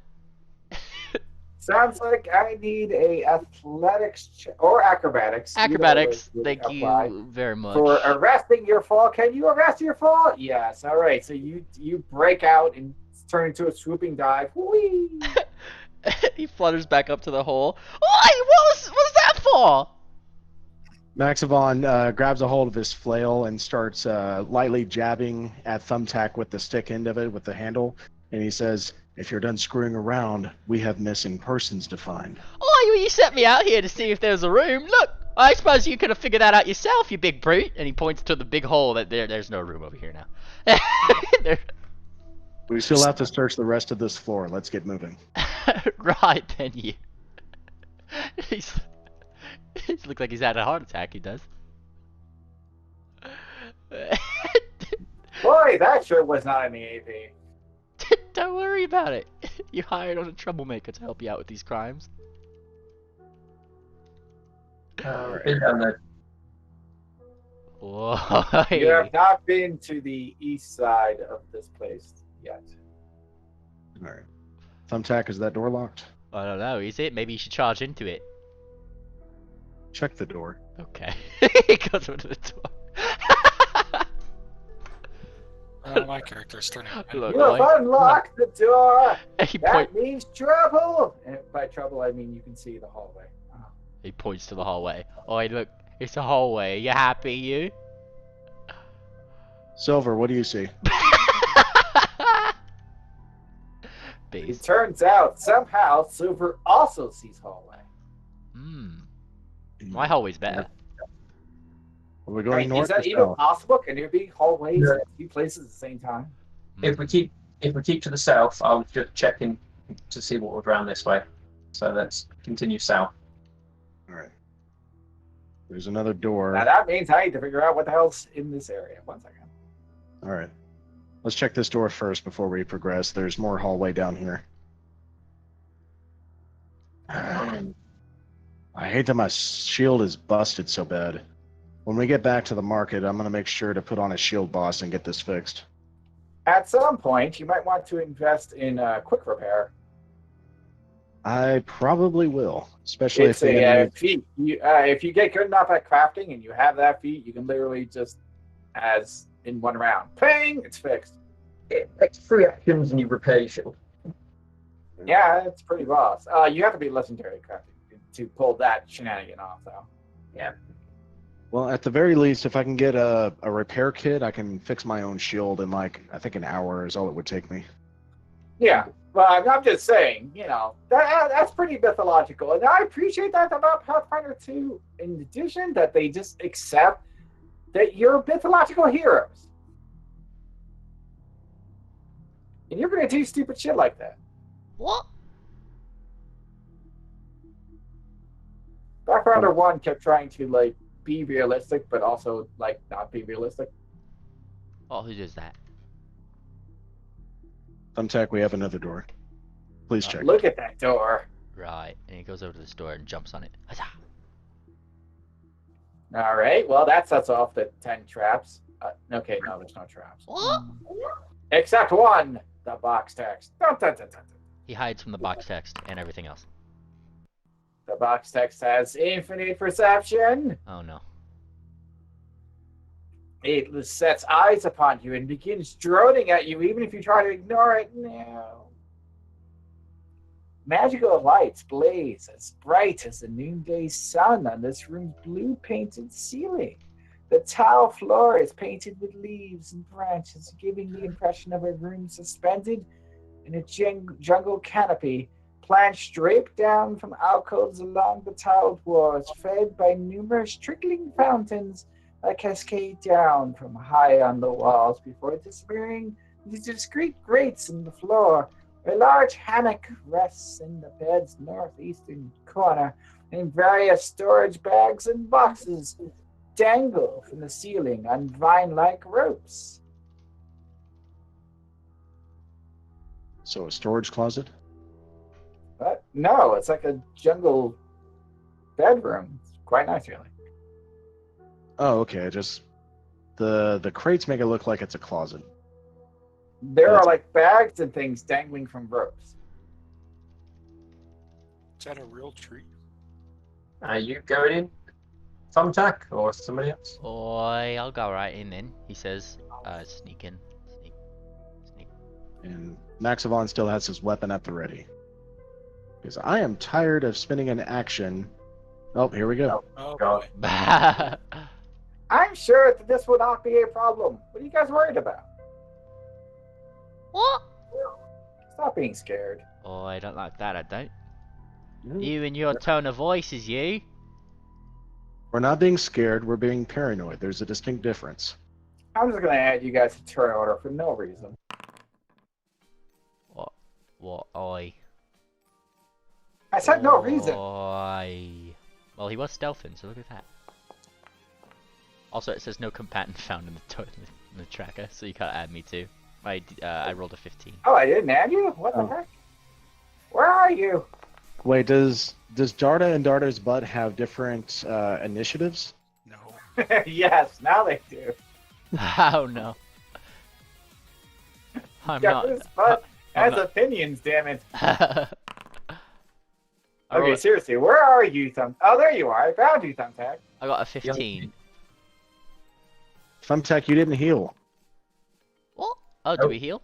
Sounds like I need a athletics or acrobatics. Acrobatics, Either thank apply. you very much. For arresting your fall. Can you arrest your fall? Yes. All right. So you break out and turn into a swooping dive. Whee! He flutters back up to the hole. What was that for? Maximon grabs a hold of his flail and starts lightly jabbing at Thumbtack with the stick end of it, with the handle. And he says, If you're done screwing around, we have missing persons to find. Oh, you set me out here to see if there's a room. Look, I suppose you could have figured that out yourself, you big brute. And he points to the big hole that there's no room over here now. We still have to search the rest of this floor. Let's get moving. Right, then you. He looks like he's had a heart attack, he does. Boy, that sure was not in the AP. Don't worry about it. You hired on a troublemaker to help you out with these crimes. Been down there. Whoa. You have not been to the east side of this place yet. Alright. Thumbtack, is that door locked? I don't know, is it? Maybe you should charge into it. Check the door. Okay. He goes over to the door. My character's turning around. Look, You have unlocked the door! he, That means trouble! And by trouble, I mean you can see the hallway. Oh. he points to the hallway. Oh, hey, look, it's a hallway. Are you happy, you? Silver, what do you see? It Beast. turns out, somehow, Silver also sees hallway. My hallway's better. Are we going north is that or even south? possible? Can there be hallways Yeah. at two places at the same time? If we keep to the south, I'll just check in to see what we're around this way. So let's continue south. Alright. There's another door. Now that means I need to figure out what the hell's in this area. 1 second. Alright. Let's check this door first before we progress. There's more hallway down here. I hate that my shield is busted so bad. When we get back to the market, I'm going to make sure to put on a shield boss and get this fixed. At some point, you might want to invest in quick repair. I probably will, especially It's if the a enemy... feat. If you get good enough at crafting and you have that feat, you can literally just, as in one round, ping, it's fixed. It takes 3 actions and you repair your shield. Yeah, it's pretty boss. You have to be legendary at crafting to pull that shenanigan off, though. Yeah. Well, at the very least, if I can get a repair kit, I can fix my own shield in, like, I think an hour is all it would take me. Yeah, but I'm just saying, that's pretty mythological. And I appreciate that about Pathfinder 2, in addition, that they just accept that you're mythological heroes. And you're going to do stupid shit like that. What? Pathfinder 1 kept trying to, be realistic, but also, not be realistic. Oh, who does that? Thumbtack, we have another door. Please check. Look at that door. Right, and he goes over to this door and jumps on it. Huzzah! All right, well, that sets off the 10 traps. Okay, no, there's no traps. What? Except one, the box text. Dun, dun, dun, dun, dun. He hides from the box text and everything else. The box text has infinite perception. Oh no. It sets eyes upon you and begins droning at you, even if you try to ignore it. No. Magical lights blaze as bright as the noonday sun on this room's blue-painted ceiling. The tile floor is painted with leaves and branches, giving the impression of a room suspended in a jungle canopy. Plants drape down from alcoves along the tiled walls, fed by numerous trickling fountains that cascade down from high on the walls before disappearing into discreet grates in the floor. A large hammock rests in the bed's northeastern corner, and various storage bags and boxes dangle from the ceiling on vine-like ropes. So a storage closet? But no, it's like a jungle bedroom. It's quite nice, really. Oh, okay. Just the crates make it look like it's a closet. There are bags and things dangling from ropes. Is that a real tree? Are you going in? Thumbtack or somebody else? Oi, I'll go right in then, he says. Sneak in. Sneak. And Maxavon still has his weapon at the ready. Because I am tired of spending an action. Oh, here we go. Oh, God. boy. I'm sure that this will not be a problem. What are you guys worried about? What? Stop being scared. Oh, I don't like that, I don't. No. You and your tone of voice is you. We're not being scared, we're being paranoid. There's a distinct difference. I'm just gonna add you guys to turn order for no reason. What, I? I said no reason. Well, he was stealthing, so look at that. Also, it says no combatant found in the tracker, so you can't add me too. I rolled a 15. Oh, I didn't add you? What the heck? Where are you? Wait, does Darda and Darda's butt have different initiatives? No. Yes, now they do. Oh no. I'm Darda's not. butt I'm has not- opinions, damn it. I Okay, rolled- seriously, where are you, Thumb? Oh, there you are. I found you, Thumbtack. I got a 15. Thumbtack, you didn't heal. What? Oh, do we heal?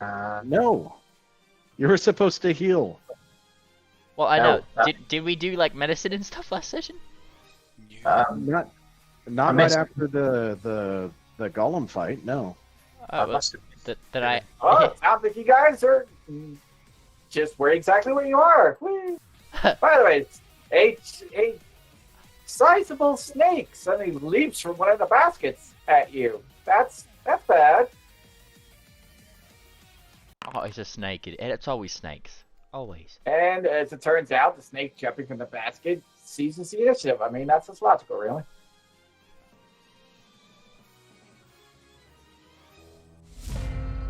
No. You were supposed to heal. Well, I No, know. Did we do like medicine and stuff last session? You, Not I right missed- after the golem fight, no. Oh, well, that I. Oh, it sounds like you guys are just where exactly where you are. Whee. By the way, a sizable snake suddenly leaps from one of the baskets at you. That's bad. Oh, it's a snake. It's always snakes. Always. And as it turns out, the snake jumping from the basket seizes the initiative. I mean, that's just logical, really.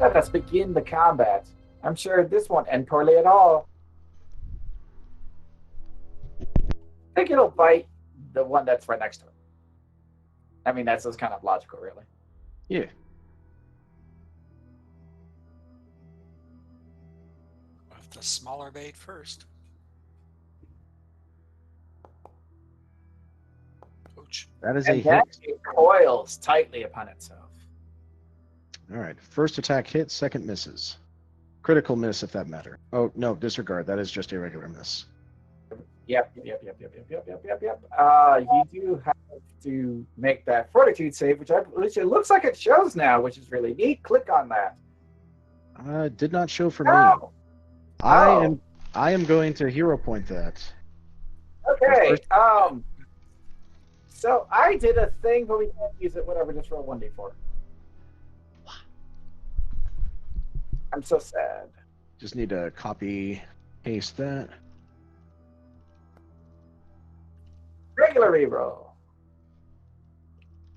Let us begin the combat. I'm sure this won't end poorly at all. I think it'll bite the one that's right next to it. I mean, that's just kind of logical, really. Yeah. with the smaller bait first. Ouch. That is a And then hit. it coils tightly upon itself. All right. First attack hit, second misses. Critical miss if that matter. Oh, no, disregard. That is just a regular miss. Yep. You do have to make that fortitude save, which it looks like it shows now, which is really neat. Click on that. Did not show for me. No. I am going to hero point that. Okay. First- So I did a thing, but we can't use it. Whatever. Just roll 1d4. I'm so sad. Just need to copy paste that. Regular reroll.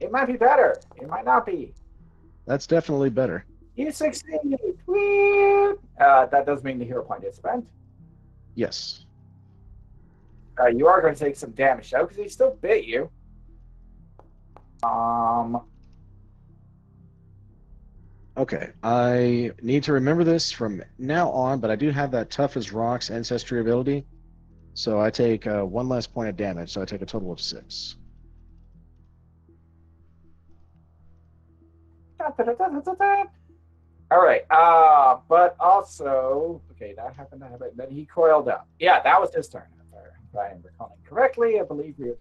It might be better. It might not be. That's definitely better. You succeed. Whee! That does mean the hero point is spent. Yes. You are going to take some damage though, because he still bit you. Okay. I need to remember this from now on, but I do have that tough as rocks ancestry ability. So I take one less point of damage, so I take a total of 6. All right. But also, okay, that happened. Then he coiled up. Yeah, that was his turn. If I am recalling correctly, I believe we are done.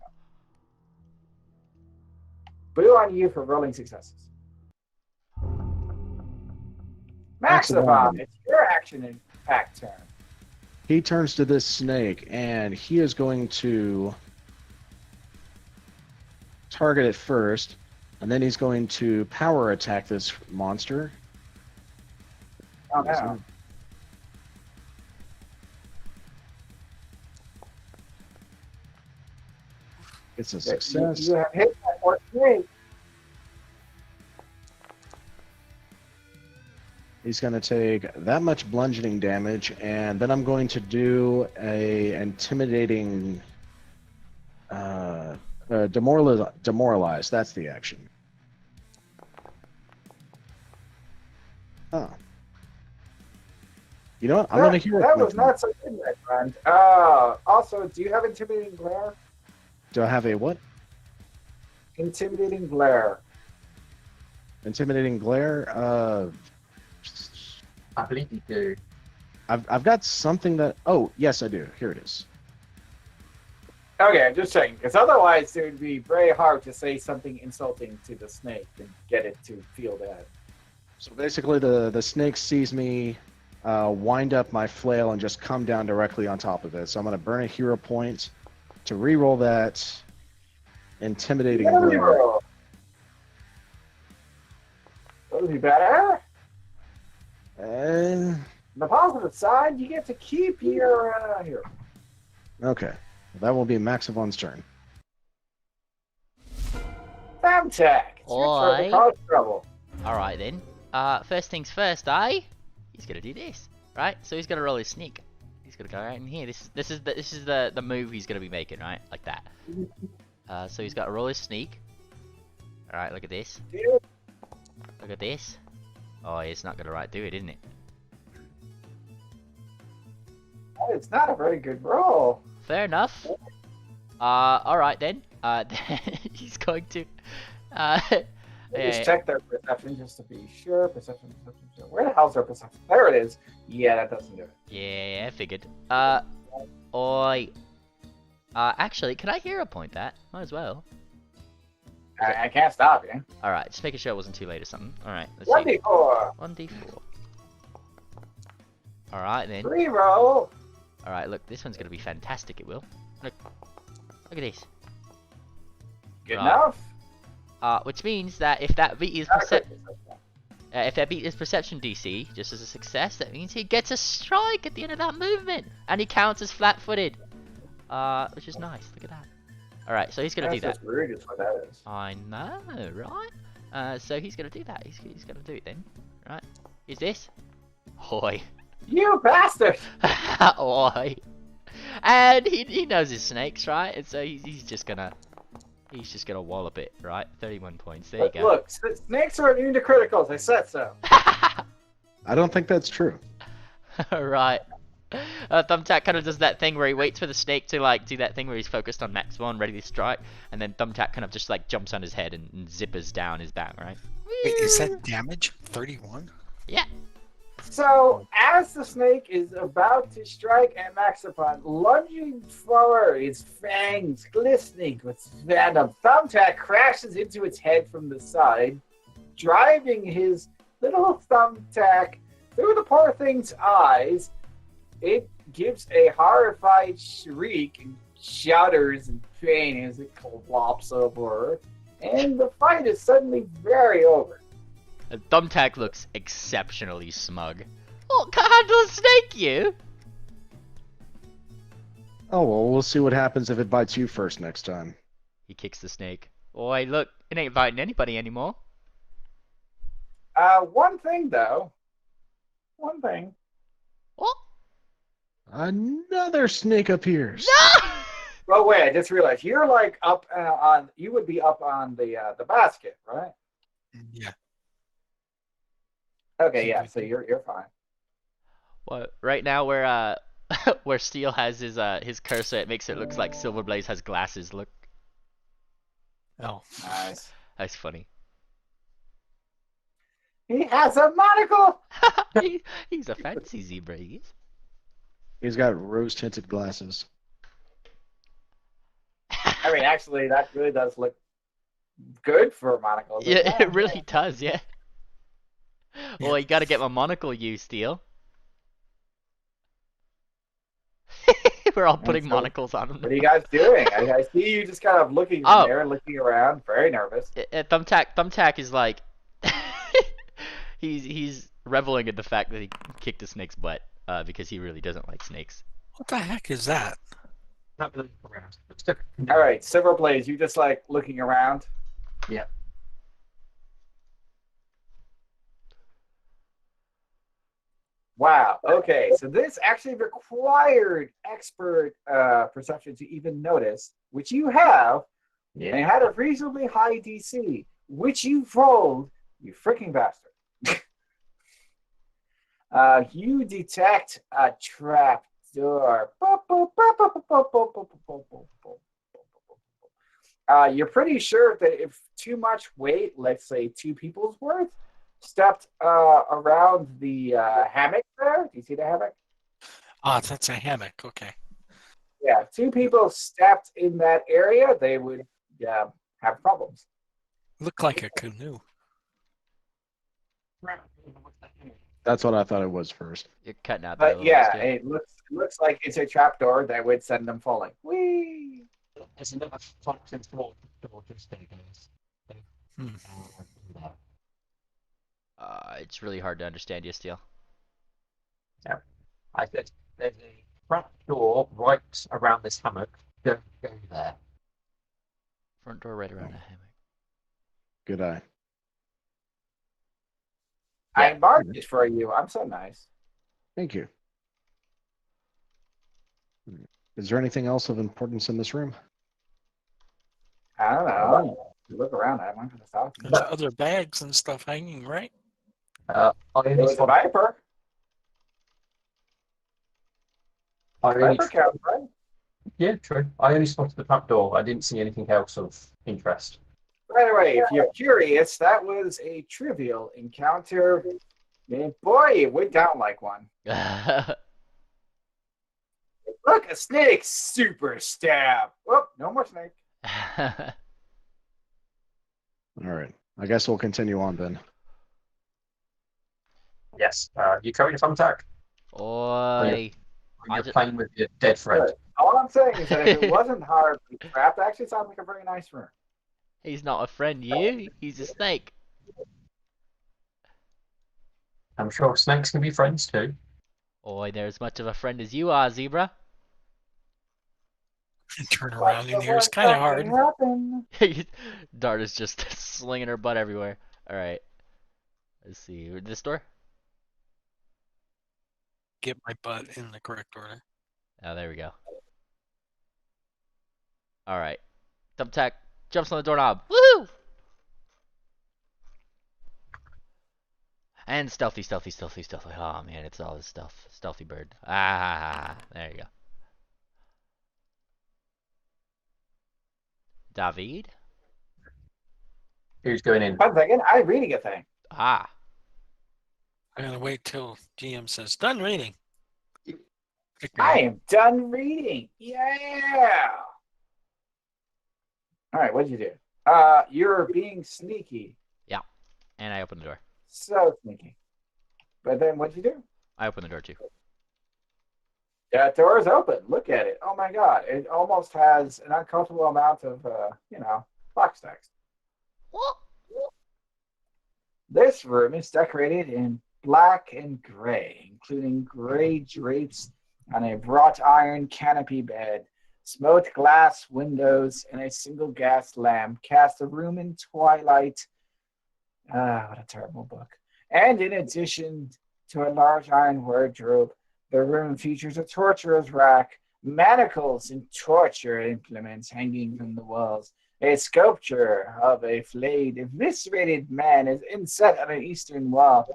Boo on you for rolling successes. Maximum, it's your action impact turn. He turns to this snake, and he is going to target it first, and then he's going to power attack this monster. Oh, no. It's a success. You have hit that 14. He's going to take that much bludgeoning damage, and then I'm going to do a intimidating demoralize. That's the action. Oh. You know what? I'm going to hear That it. was not so good, my friend. Also, do you have intimidating glare? Do I have a what? Intimidating glare. Intimidating glare? I believe you do. I've got something that... Oh, yes, I do. Here it is. Okay, I'm just checking, because otherwise it would be very hard to say something insulting to the snake and get it to feel bad. So basically, the snake sees me wind up my flail and just come down directly on top of it. So I'm going to burn a hero point to re-roll that intimidating glare. Reroll. That'll be better. And On the positive side, you get to keep your hero. okay, that will be Maxivon's turn. Thumbtack. It's your turn to Oi. cause trouble. Alright then. First things first, he's gonna do this. Right? So he's gonna roll his sneak. He's gonna go right in here. This is the move he's gonna be making, right? Like that. So he's gotta roll his sneak. Alright, look at this. Dude, Look at this. Oh, it's not gonna do it, isn't it? it's not a very good roll. Fair enough. Alright then. He's going to Just check their perception just to be sure. Perception. Where the hell's their perception? There it is. Yeah, that doesn't do it. Yeah, I figured. Oi. Actually, can I hero point that? Might as well. I can't stop you. Alright, just making sure it wasn't too late or something. Alright, let's see. 1d4. 1d4. Alright then. Reroll. Alright, look, this one's gonna be fantastic, it will. Look at this. Good Right. enough. Which means that if that beat his perception DC just as a success, that means he gets a strike at the end of that movement, and he counts as flat-footed, which is nice. Look at that. All right, so he's gonna do that. That's just rude, is what that is. I know, right? So he's gonna do that. He's gonna do it then, right? Is this? Oi, You bastard! oi, and he knows his snakes, right? And so he's just gonna wallop it, right? 31 points. There you go. Look, snakes are immune to criticals. I said so. I don't think that's true. Right. Thumbtack kind of does that thing where he waits for the snake to like do that thing where he's focused on Maximum, ready to strike, and then Thumbtack kind of just like jumps on his head and zippers down his back, right? Wait, is that damage? 31? Yeah. So, as the snake is about to strike at Maxipon, lunging forward, its fangs glistening with venom, Thumbtack crashes into its head from the side, driving his little thumbtack through the poor thing's eyes. It gives a horrified shriek and shudders in pain as it flops over, and the fight is suddenly very over. And Thumbtack looks exceptionally smug. What, can't handle a snake, you? Oh well, we'll see what happens if it bites you first next time. He kicks the snake. Oi, look, it ain't biting anybody anymore. One thing though. One thing. What? Another snake appears. No! Oh wait, I just realized you're like up on. You would be up on the basket, right? Yeah. Okay, yeah. So you're fine. What? Right now, where where Steel has his cursor, it makes it look like Silverblaze has glasses. Look, Oh. Nice. that's funny. He has a monocle. He's a fancy zebra. He is. He's got rose-tinted glasses. I mean, actually, that really does look good for a monocle. Yeah, it really does. Yeah. Well, you gotta get my monocle, you Steel. We're all putting so- monocles on him. What are you guys doing? I see you just kind of looking in Oh. there, looking around, very nervous. Thumbtack is like he's reveling in the fact that he kicked a snake's butt because he really doesn't like snakes. What the heck is that? Not really around. All right, Silverblaze, you just like looking around. Yeah. Wow. Okay, so this actually required expert perception to even notice, which you have, and it had a reasonably high DC, which you rolled, you freaking bastard. You detect a trap door. You're pretty sure that if too much weight, let's say 2 people's worth, stepped around the hammock there. Do you see the hammock? Oh, that's a hammock. Okay. Yeah, 2 people stepped in that area, they would have problems. Look like a canoe. That's what I thought it was first. You're cutting out there a But little bit, yeah, Steele. it looks like it's a trapdoor that would send them falling. Whee! There's another function door just there, guys. Hmm. It's really hard to understand you, Steele. I said there's a trap door right around this hammock. Don't go there. Front door right around the hammock. Good eye. I marked it for you. I'm so nice. Thank you. Is there anything else of importance in this room? I don't know. Look around. I'm not going to stop you. There's other bags and stuff hanging, right? I It only was a spotted, viper. I only, Viper counts, right? yeah, true. I only spotted the trap door. I didn't see anything else of interest. By the way, if you're curious, that was a trivial encounter. And boy, it went down like one. Look, a snake! Super stab! Whoop, no more snake. All right. I guess we'll continue on then. Yes. You carrying a thumbtack? Oi. Or you're just- playing with your dead friend? Good. All I'm saying is that if it wasn't hard to be trapped, it actually sounds like a very nice room. He's not a friend, you. He's a snake. I'm sure snakes can be friends too. Oi, they're as much of a friend as you are, zebra. Turn around in here. It's kind of hard. Happen. Dart is just slinging her butt everywhere. Alright. Let's see. This door? Get my butt in the correct order. Oh, there we go. Alright. Thumbtack jumps on the doorknob. Woohoo! And stealthy, stealthy, stealthy, stealthy. Oh man, it's all this stuff. Stealthy bird. Ah, there you go. David? Who's going in? 1 second, I'm reading a thing. Ah. I'm gonna wait till GM says done reading. I am done reading. Yeah. All right, what'd you do? You're being sneaky. And I opened the door. So sneaky. But then what'd you do? I opened the door too. That door is open. Look at it. Oh my god. It almost has an uncomfortable amount of, box text. What? This room is decorated in black and gray, including gray drapes on a wrought iron canopy bed. Smoked glass windows and a single gas lamp cast the room in twilight. What a terrible book. And in addition to a large iron wardrobe, the room features a torturer's rack, manacles and torture implements hanging from the walls. A sculpture of a flayed, eviscerated man is inset on an eastern wall,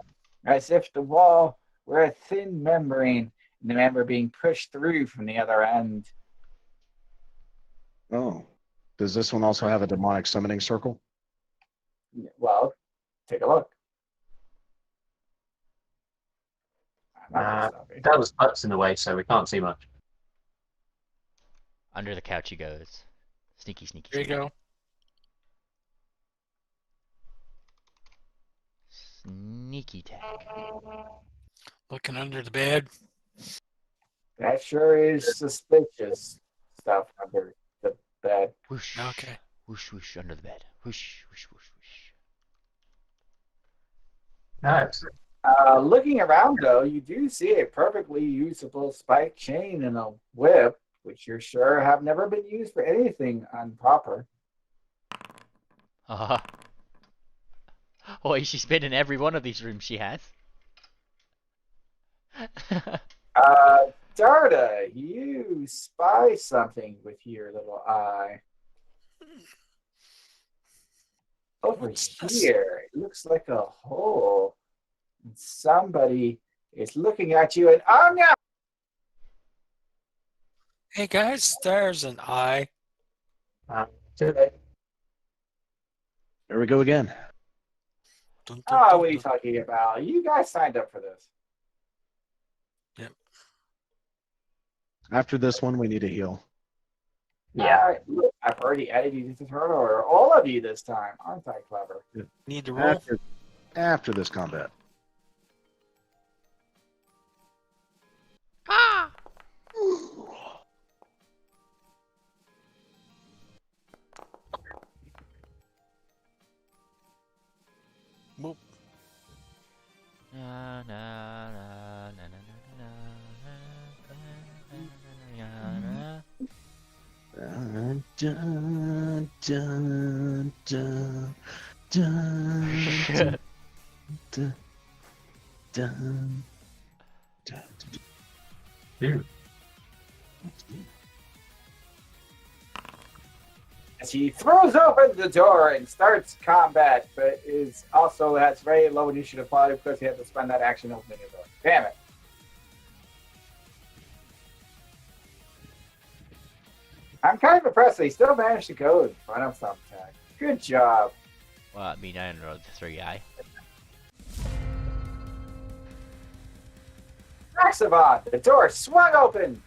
as if the wall were a thin membrane, and the member being pushed through from the other end. Oh. Does this one also have a demonic summoning circle? Well, take a look. I'm not gonna stop you. That was butts in the way, so we can't see much. Under the couch he goes. Sneaky, sneaky, There you sneaky. go. Sneaky tag. Looking under the bed. That sure is suspicious stuff under the bed. Whoosh. Okay. Whoosh, whoosh, under the bed. Whoosh, whoosh, whoosh, whoosh. Nice. Looking around, though, you do see a perfectly usable spike chain and a whip, which you're sure have never been used for anything improper. Boy, she's been in every one of these rooms she has. Darda, you spy something with your little eye. Over What's this? here, it looks like a hole. And somebody is looking at you, and oh no! Hey guys, there's an eye. Today. There we go again. Dun, dun, Oh, dun, what are you dun. talking about? You guys signed up for this. After this one, we need a heal. Yeah. Look, I've already added you to the turn order. All of you this time. Aren't I clever? Need to roll. After this combat. Boop. Na, na, na, na, na, na, na, na, Dun, dun, dun, dun, dun, dun, dun, dun, Dude. As he throws open the door and starts combat, but is also has very low initiative probably because he had to spend that action opening the door. Damn it. I'm kind of impressed that he still managed to go in front of Thumbtack. Good job. Well, I mean, I don't know the 3i. Maxavon, the door swung open,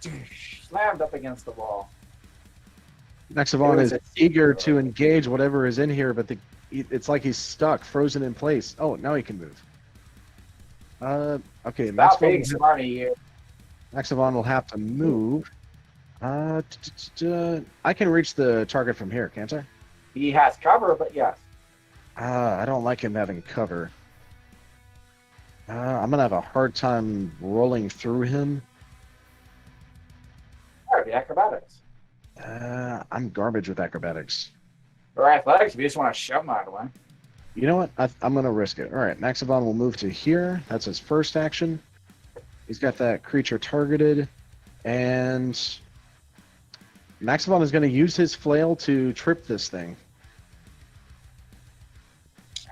slammed up against the wall. Nexavon It is was a eager secret. to engage whatever is in here, but it's like he's stuck, frozen in place. Oh, now he can move. Okay, Stop being Maxavon smarty here. will have to move. I can reach the target from here, can't I? He has cover, but yes. I don't like him having cover. I'm gonna have a hard time rolling through him. Alright, the acrobatics. I'm garbage with acrobatics. Or athletics if you just want to shove him out of the way. You know what? I'm gonna risk it. All right, Maxavon will move to here. That's his first action. He's got that creature targeted, and Maxavon is gonna use his flail to trip this thing.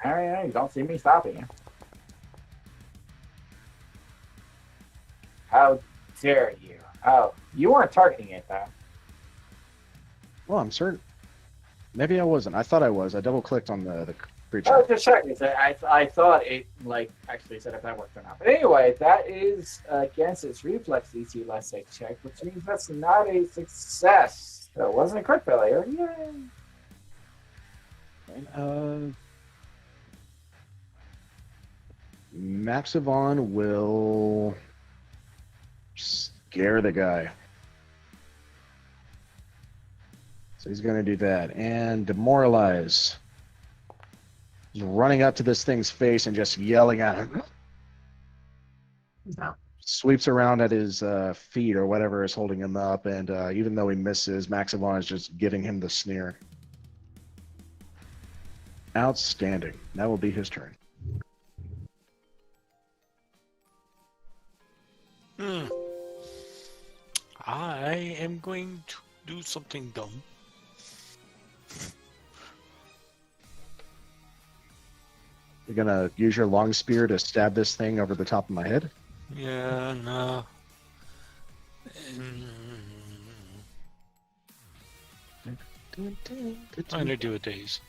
Alright, you don't see me stopping you. How dare you? Oh, you weren't targeting it, though. Well, I'm certain. Maybe I wasn't. I thought I was. I double clicked on the creature. I was just checking. I thought it, actually said if that worked or not. But anyway, that is against its reflex DC less save check, which means that's not a success. So it wasn't a crit failure. Yay! Maxavon will scare the guy. So he's going to do that. And demoralize. He's running up to this thing's face and just yelling at him. No. Sweeps around at his feet or whatever is holding him up. And even though he misses, Maxavon is just giving him the sneer. Outstanding. That will be his turn. I am going to do something dumb. You're going to use your long spear to stab this thing over the top of my head? Yeah, no. I'm gonna do a daze.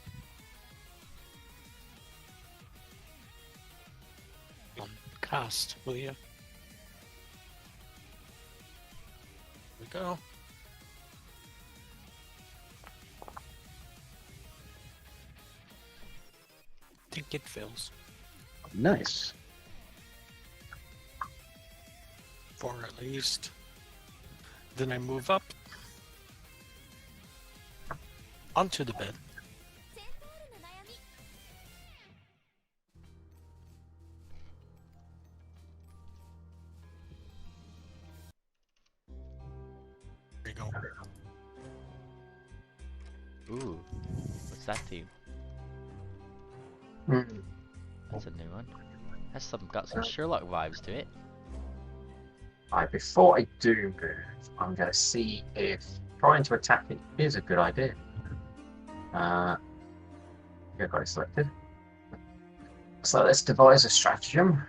Cast, will you? Here we go. Think it fails. Nice. 4 at least. Then I move up onto the bed. There you go. Ooh, what's that team? Mm. That's a new one. That's got some Sherlock vibes to it. Alright, before I do move, I'm going to see if trying to attack it is a good idea. I've got it selected. So let's devise a stratagem.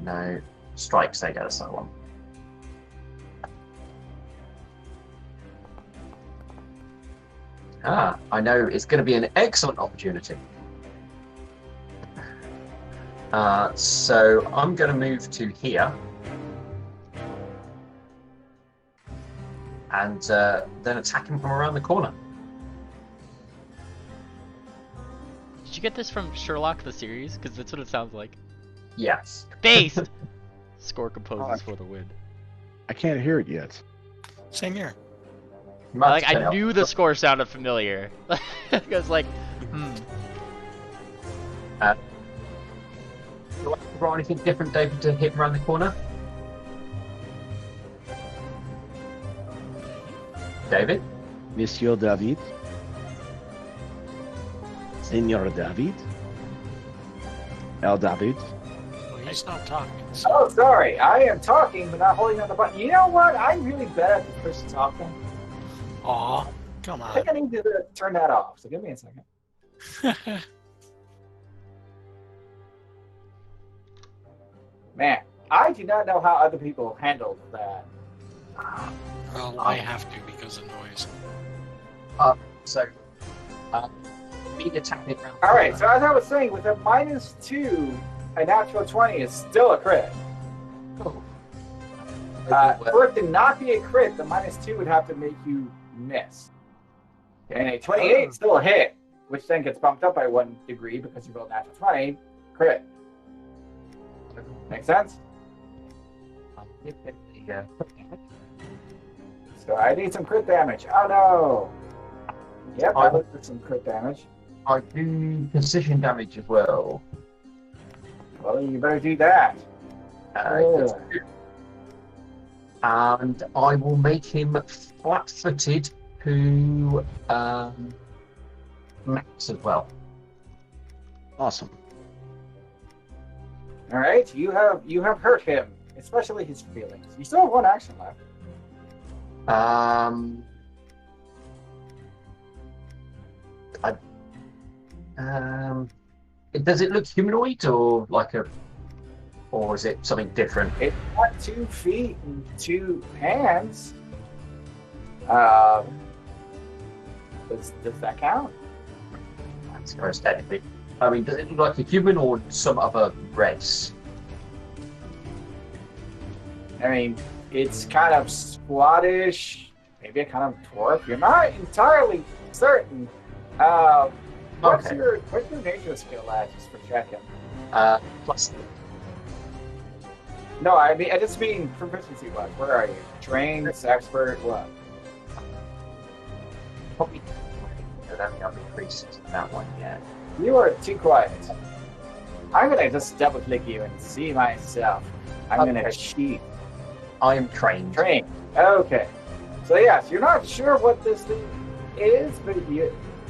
No, strikes they get us that one. I know it's going to be an excellent opportunity. So I'm going to move to here. And then attack him from around the corner. Did you get this from Sherlock the series? Because that's what it sounds like. Yes. Based! Score composes for the win. I can't hear it yet. Same here. You might have to turn I it knew up. the score sounded familiar. I was like, Do you want to roll anything different, David, to hit him around the corner? David? Monsieur David. Senor David. El David. Well, he's not talking. So. Oh, sorry. I am talking, but not holding on the button. You know what? I'm really bad at this person talking. Aw, come I on. think I need to turn that off. So give me a second. Man, I do not know how other people handle that. Well, I have to because of noise. So, me attacking around. All right, so as I was saying, with a -2, a natural 20 is still a crit. Oh. For it to not be a crit, the -2 would have to make you miss. And a 28 is still a hit, which then gets bumped up by 1 degree because you rolled natural 20, crit. Make sense? So I need some crit damage. Oh no! Yep, I looked at some crit damage. I do precision damage as well. Well, you better do that. And I will make him flat-footed to max as well. Awesome. All right, you have hurt him, especially his feelings. You still have 1 action left. Does it look humanoid or or is it something different? It's got 2 feet and 2 hands. Does that count? That's gross, technically. I mean, does it look like a human or some other race? I mean, it's kind of squattish, maybe a kind of dwarf. You're not entirely certain. What's Okay. your nature skill at, just for checking? Plus, No, I just mean proficiency wise. Where are you? Trained, expert, what? probably I don't think I've increased that one yet. You are too quiet. I'm gonna just double click you and see myself. I'm gonna Okay. cheat. I am trained. Trained. Okay. So yes, you're not sure what this thing is, but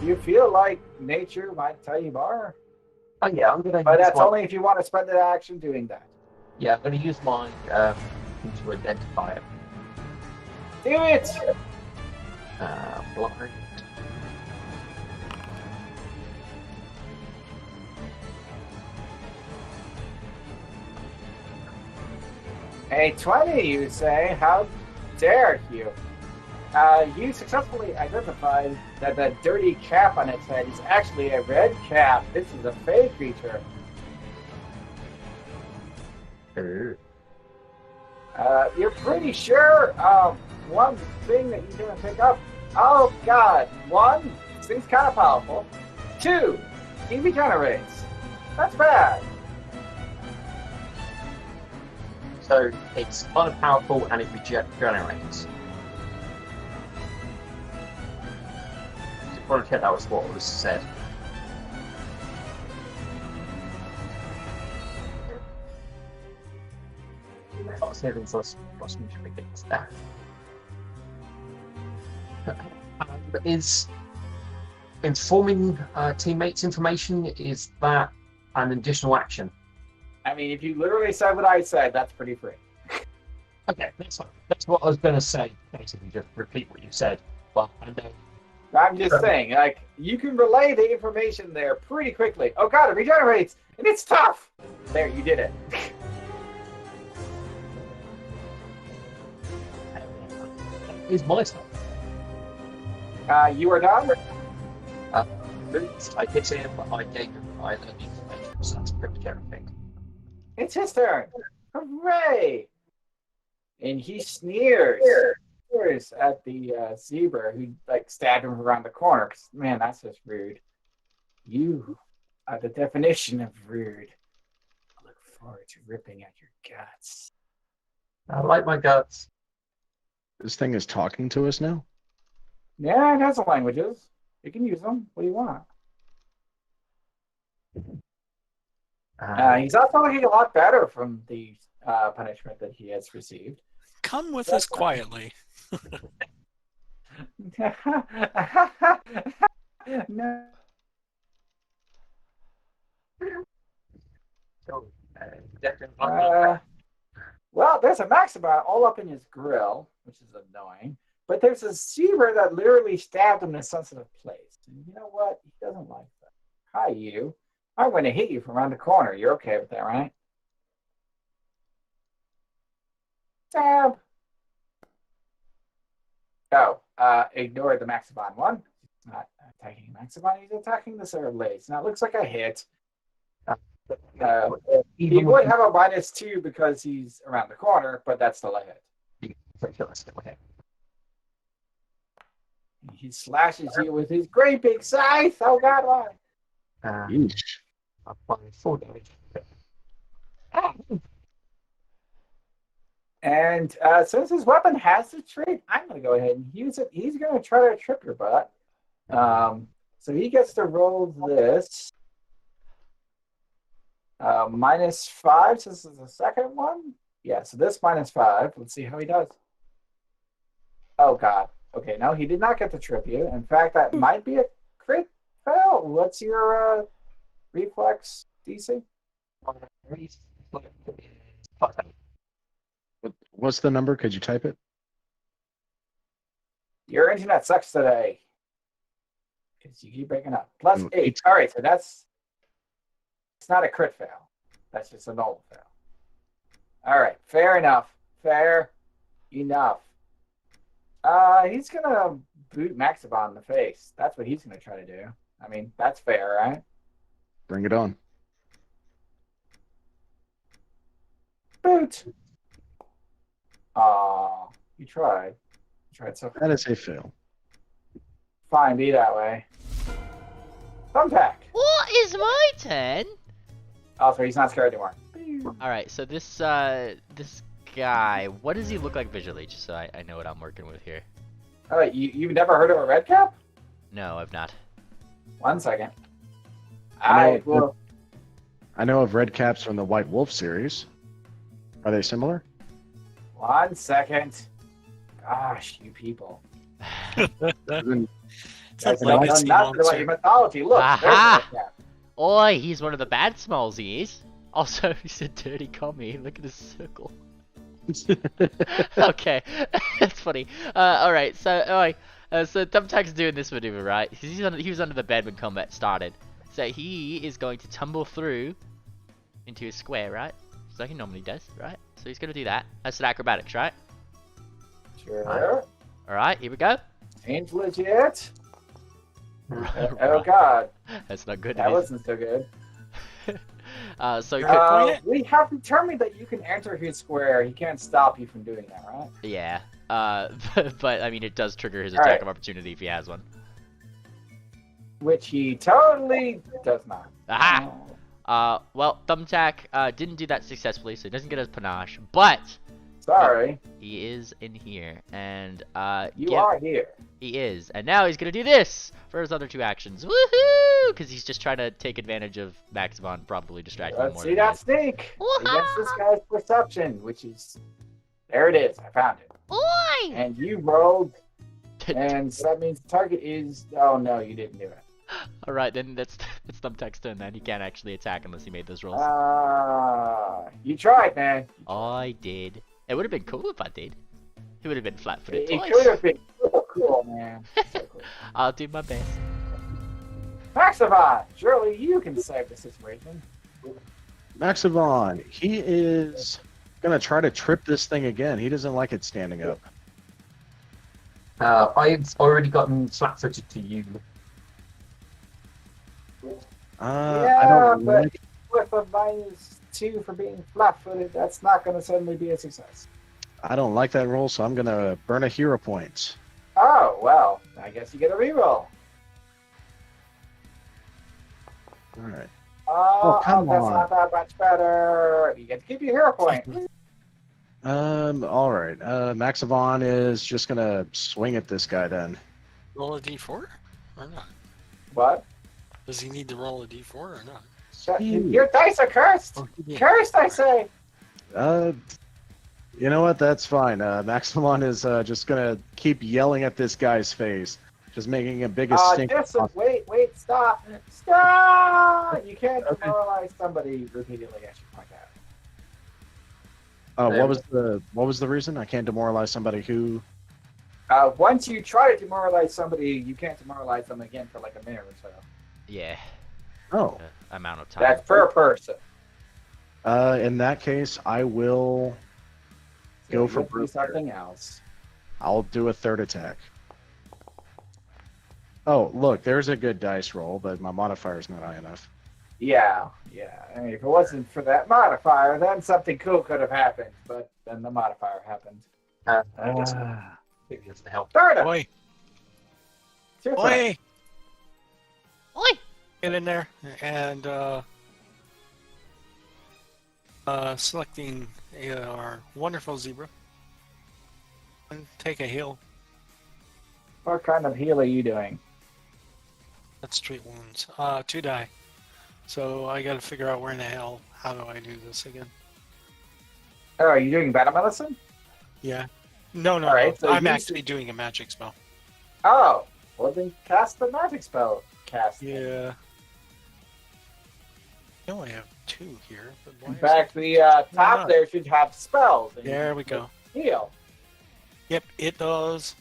you feel like nature might tell you more. Oh yeah, I'm gonna. But use that's my, only if you want to spend an action doing that. Yeah, I'm gonna use my to identify it. Do it! Blind. A 20, you say? How dare you? You successfully identified that the dirty cap on its head is actually a red cap. This is a fey creature. You're pretty sure one thing that you didn't pick up. Oh god. 1, this thing's kind of powerful. 2, he regenerates. That's bad. So it's kind of powerful and it regenerates. Just want to check that was what was said. Savings loss mutually against that. Is informing teammates information, is that an additional action? I mean, if you literally said what I said, that's pretty free. Okay, that's fine. That's what I was going to say. Basically, just repeat what you said. But I know. I'm just saying, like, you can relay the information there pretty quickly. Oh god, it regenerates, and it's tough! There, you did it. Is my stuff. You are done? I hit him, I gave him I learned information, so that's pretty much everything. It's his turn. Hooray! And he sneers at the zebra who like stabbed him around the corner. 'Cause, man, that's just rude. You are the definition of rude. I look forward to ripping at your guts. I like my guts. This thing is talking to us now? Yeah, it has languages. You can use them. What do you want? He's also looking a lot better from the punishment that he has received. Come with us quietly. No. So, Well, there's a Maxima all up in his grill, which is annoying. But there's a zebra that literally stabbed him in a sensitive place. And you know what? He doesn't like that. Hi, you. I'm going to hit you from around the corner. You're okay with that, right? Stab. Oh, ignore the Maximon one. He's not attacking Maximon. He's attacking the Sarah Lace. Now, it looks like a hit. He would have a -2 because he's around the corner, but that's still a hit. He slashes you with his great big scythe. Oh God, why? Yeesh. And since his weapon has the trait, I'm going to go ahead and use it. He's going to try to trip your butt. So he gets to roll this. -5, so this is the second one. Yeah, so this -5. Let's see how he does. Oh God. Okay, no, he did not get to trip you. In fact, that might be a crit fail. What's your reflex DC? What's the number? Could you type it? Your internet sucks today. Because you keep breaking up. +8. All right, so it's not a crit fail. That's just a normal fail. All right, fair enough. Fair enough. He's gonna boot Maxibon in the face. That's what he's gonna try to do. I mean, that's fair, right? Bring it on. Boot. Aw, you tried. You tried so That is a fail. fine, be that way. Thumbtack. What is my turn? Oh, so he's not scared anymore. All right, so this guy, what does he look like visually? Just so I know what I'm working with here. Oh, wait, you've never heard of a red cap? No, I've not. 1 second. I I know of red caps from the White Wolf series. Are they similar? 1 second. Gosh, you people. It's a Guys know legacy nothing about your mythology. Look, there's a Aha! red cap. Oi, he's one of the bad smalls, he is. Also, he's a dirty commie. Look at his circle. Okay, that's funny. Alright, so Thumbtack's doing this maneuver, right? He was under the bed when combat started. So he is going to tumble through into a square, right? Just like he normally does, right? So he's going to do that. That's an acrobatics, right? Sure. Alright, here we go. Seems legit. Oh God, That's not good. that is wasn't so good. it? So he could, We have determined that you can enter his square. He can't stop you from doing that, right? yeah. But I mean, it does trigger his Alright. attack of opportunity if he has one. Which he totally does not. Aha! Well, Thumbtack didn't do that successfully, so he doesn't get his panache. But Sorry, he is in here, and you yeah, are here. he is, and now he's gonna do this for his other two actions. Woohoo! Because he's just trying to take advantage of Maximon, probably distracting him Let's more. see than that he is. sneak Woo-ha! against this guy's perception, which is there. It is. I found it. Oi! And you rolled, and so that means the target is. Oh no, you didn't do it. All right, then that's Thumbtack's turn. Then he can't actually attack unless he made those rolls. You tried, man. I did. It would have been cool if I did. He would have been flat-footed It twice. could have been so cool, man. So cool. I'll do my best. Maxivon, surely you can save the situation. Maxivon, he is gonna try to trip this thing again. He doesn't like it standing up. I've already gotten flat-footed to you. I don't but like. with a -2 for being flat-footed, that's not going to suddenly be a success. I don't like that roll, so I'm gonna burn a hero point. Oh, well, I guess you get a reroll. All right. That's come on. not that much better. You get to keep your hero point. All right. Maxivon is just gonna swing at this guy then. roll a d4 or not? What? Does he need to roll a d4 or not? Your dice are cursed. Yeah. Cursed, I say. You know what? That's fine. Maximon is just gonna keep yelling at this guy's face, just making a biggest stink. Wait, stop. You can't demoralize somebody repeatedly, I should point out. What was the reason? I can't demoralize somebody who. Once you try to demoralize somebody, you can't demoralize them again for like a minute or so. Yeah. Oh. Amount of time. That's per person. In that case, I will go for brute. Something else. I'll do a third attack. Oh, look, there's a good dice roll, but my modifier's not high enough. Yeah. I mean, if it wasn't for that modifier, then something cool could have happened. But then the modifier happened. Maybe it's the help. Third. Oi! It's your turn. Oi! Oi! Get in there and selecting our wonderful zebra. And take a heal. What kind of heal are you doing? Let's treat wounds. 2 die. So I gotta figure out where in the hell, how do I do this again? Oh, are you doing battle medicine? Yeah. No, All right, so I'm you actually doing a magic spell. Oh, well then cast the magic spell. Yeah. I only have 2 here. But why In is fact, it- the top not? there should have spells. and There you we can go. Heal. Yep, it does.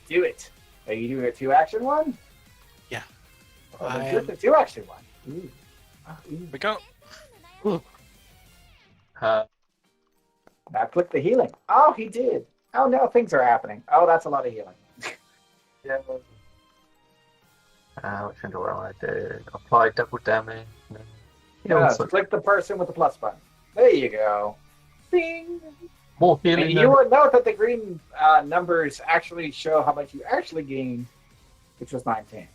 Do it. Are you doing a 2-action one? Yeah. Oh, I then just am. a 2-action one. Ooh. Here we go. Now click the healing. Oh, he did. Oh no, things are happening. Oh, that's a lot of healing. Yeah. Which one do I want to do? Apply double damage. Yeah, click the person with the plus button. There you go. Bing. More And healing. you will note that the green numbers actually show how much you actually gained, which was 19.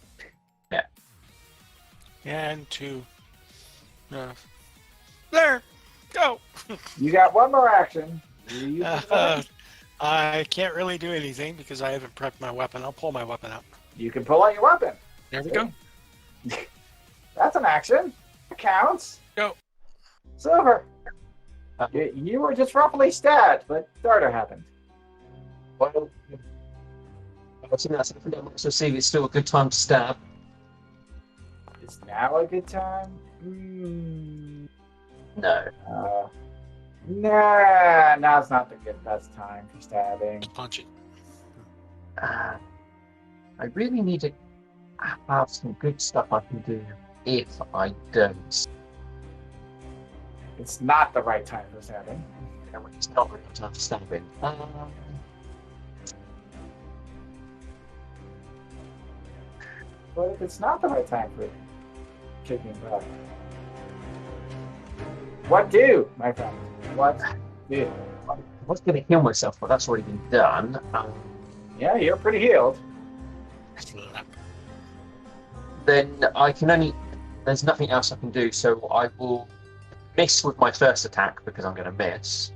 And 2. There! Go! You got one more action. You use the weapon. I can't really do anything because I haven't prepped my weapon. I'll pull my weapon out. You can pull out your weapon. There we go. That's an action. It counts. Go. Silver. You were just roughly stabbed, but starter happened. Well, so see, it's still a good time to stab. Is now a good time? No. Nah, now's not the best time for stabbing. Punch it. I really need to have some good stuff I can do if I don't. It's not the right time for stabbing. It's not really time for stabbing. But if it's not the right time for kicking butt, what do, my friend? What do? I was going to heal myself, but that's already been done. Yeah, you're pretty healed. Then I can only. There's nothing else I can do, so I will miss with my first attack because I'm going to miss.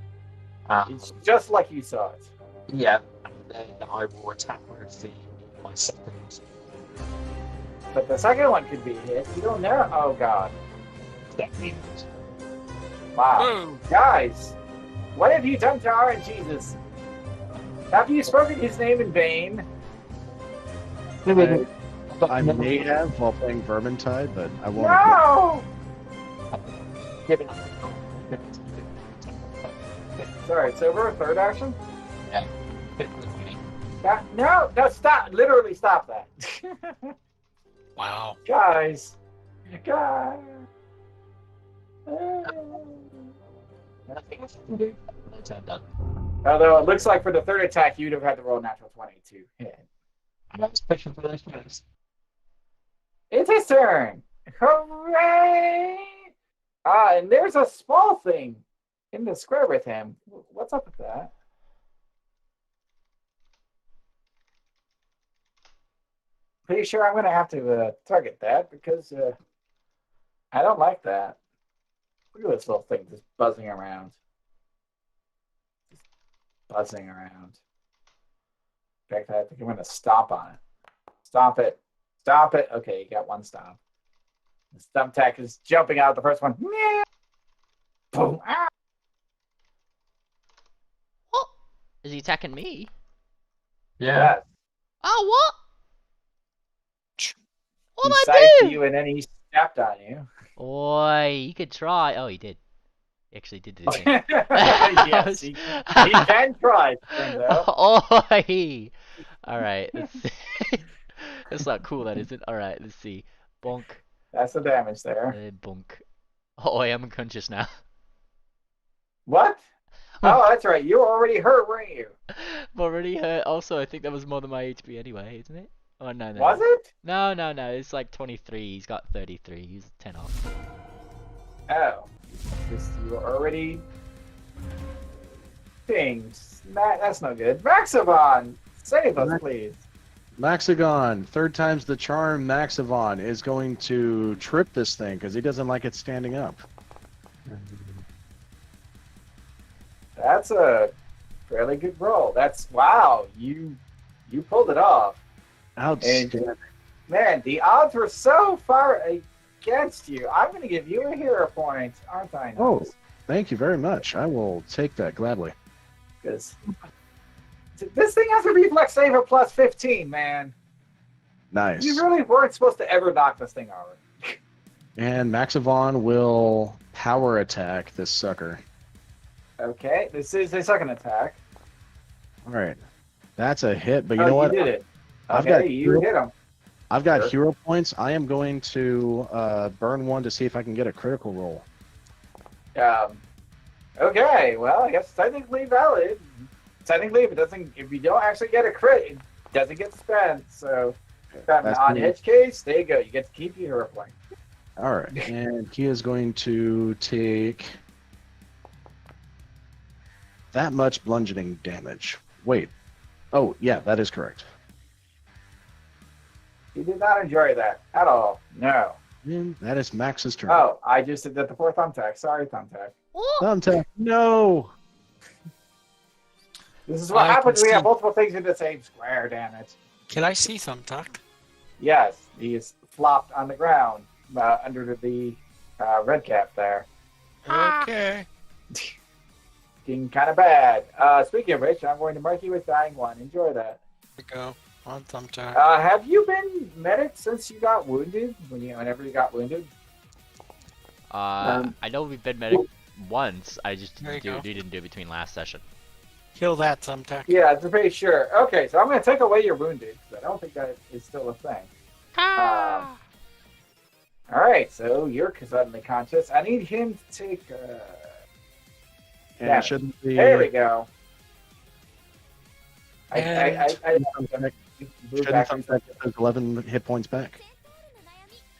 It's just like you saw it. Yeah, and then I will attack with my second. But the second one could be hit. You don't know. Oh, God. Wow. Boom! Guys, what have you done to our Jesus? Have you spoken his name in vain? I may have while playing Vermintide, but I won't. No! Sorry, so we're a third action? Yeah. No, stop. Literally stop that. Wow. Guys. Nothing else I can do. That's done. Although it looks like for the third attack, you'd have had to roll a natural 20 to hit. I'm not special for those guys. It's his turn. Hooray! And there's a small thing in the square with him. What's up with that? Pretty sure I'm going to have to target that because I don't like that. Look at this little thing just buzzing around. Just buzzing around. In fact, I think I'm going to stomp on it. Stomp it. Stomp it. Okay, you got one stomp. The thumbtack is jumping out the first one. Meow. Boom. Ah. Oh, is he attacking me? Yeah. Yes. Oh, what? What He am I sized doing? you and then he stepped on you. Oi, you could try. Oh, he did. He actually did do the thing. Yes, he can try, turns out. Oi! Alright, let's see. That's not cool, that isn't. Alright, let's see. Bonk. That's the damage there. Bonk. Oi, I'm unconscious now. What? Oh, that's right. You were already hurt, weren't you? I'm already hurt. Also, I think that was more than my HP anyway, isn't it? Oh, no, no. Was it? No, no, no. It's like 23. He's got 33. He's 10 off. Oh. You were already things. That's no good. Maximon, save us, please. Maxagon, third time's the charm. Maxavon is going to trip this thing because he doesn't like it standing up. That's a fairly good roll. Wow. You pulled it off. Outstanding. And, man, the odds were so far against you. I'm going to give you a hero point, aren't I? Oh, thank you very much. I will take that gladly. Because this thing has a reflex save of plus 15, man. Nice. You really weren't supposed to ever knock this thing over. And Maxavon will power attack this sucker. Okay, this is a second attack. All right. That's a hit, but you know what? You did it. I've Okay, got you hit him. I've got Sure. hero points. I am going to burn one to see if I can get a critical roll. Okay, well, I guess technically valid. Technically, if you don't actually get a crit, it doesn't get spent. So, That's on cool. edge case, there you go. You get to keep your hero point. All right, and he is going to take that much bludgeoning damage. Wait. Oh, yeah, that is correct. He did not enjoy that at all. No. And that is Max's turn. Oh, I just did that before Thumbtack. Sorry, Thumbtack. Thumbtack. No. This is what I happens can when we have see- multiple things in the same square, damn it. Can I see Thumbtack? Yes, he is flopped on the ground under the red cap there. Okay. Looking kind of bad. Speaking of which, I'm going to mark you as dying one. Enjoy that. There we go. On Thumbtack. Have you been medic since you got wounded? Whenever you got wounded? I know we've been medic once. I just There you go. didn't do it between last session. Kill that Thumbtack. Yeah, I'm pretty sure. Okay, so I'm going to take away your wounded, because I don't think that is still a thing. All right, so you're suddenly conscious. I need him to take... And Yeah. it shouldn't be. There we go. And- Move Shouldn't back Thumbtack get those 11 hit points back?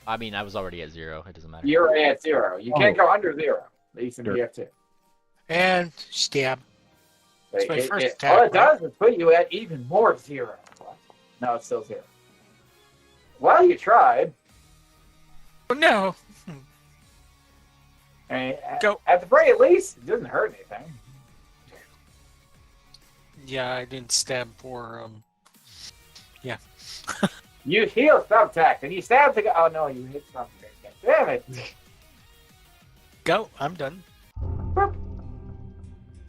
I mean, I was already at 0. It doesn't matter. You're at 0. You can't go under 0. At least in Sure. BF2. And stab. It's my first attack, All it right? does is put you at even more 0. No, it's still 0. Well, you tried. Oh, no. And Go. at the very least, it doesn't hurt anything. Yeah, I didn't stab for You heal Thumbtack, and you stab the guy. Oh no, you hit Thumbtack. Damn it. go. I'm done.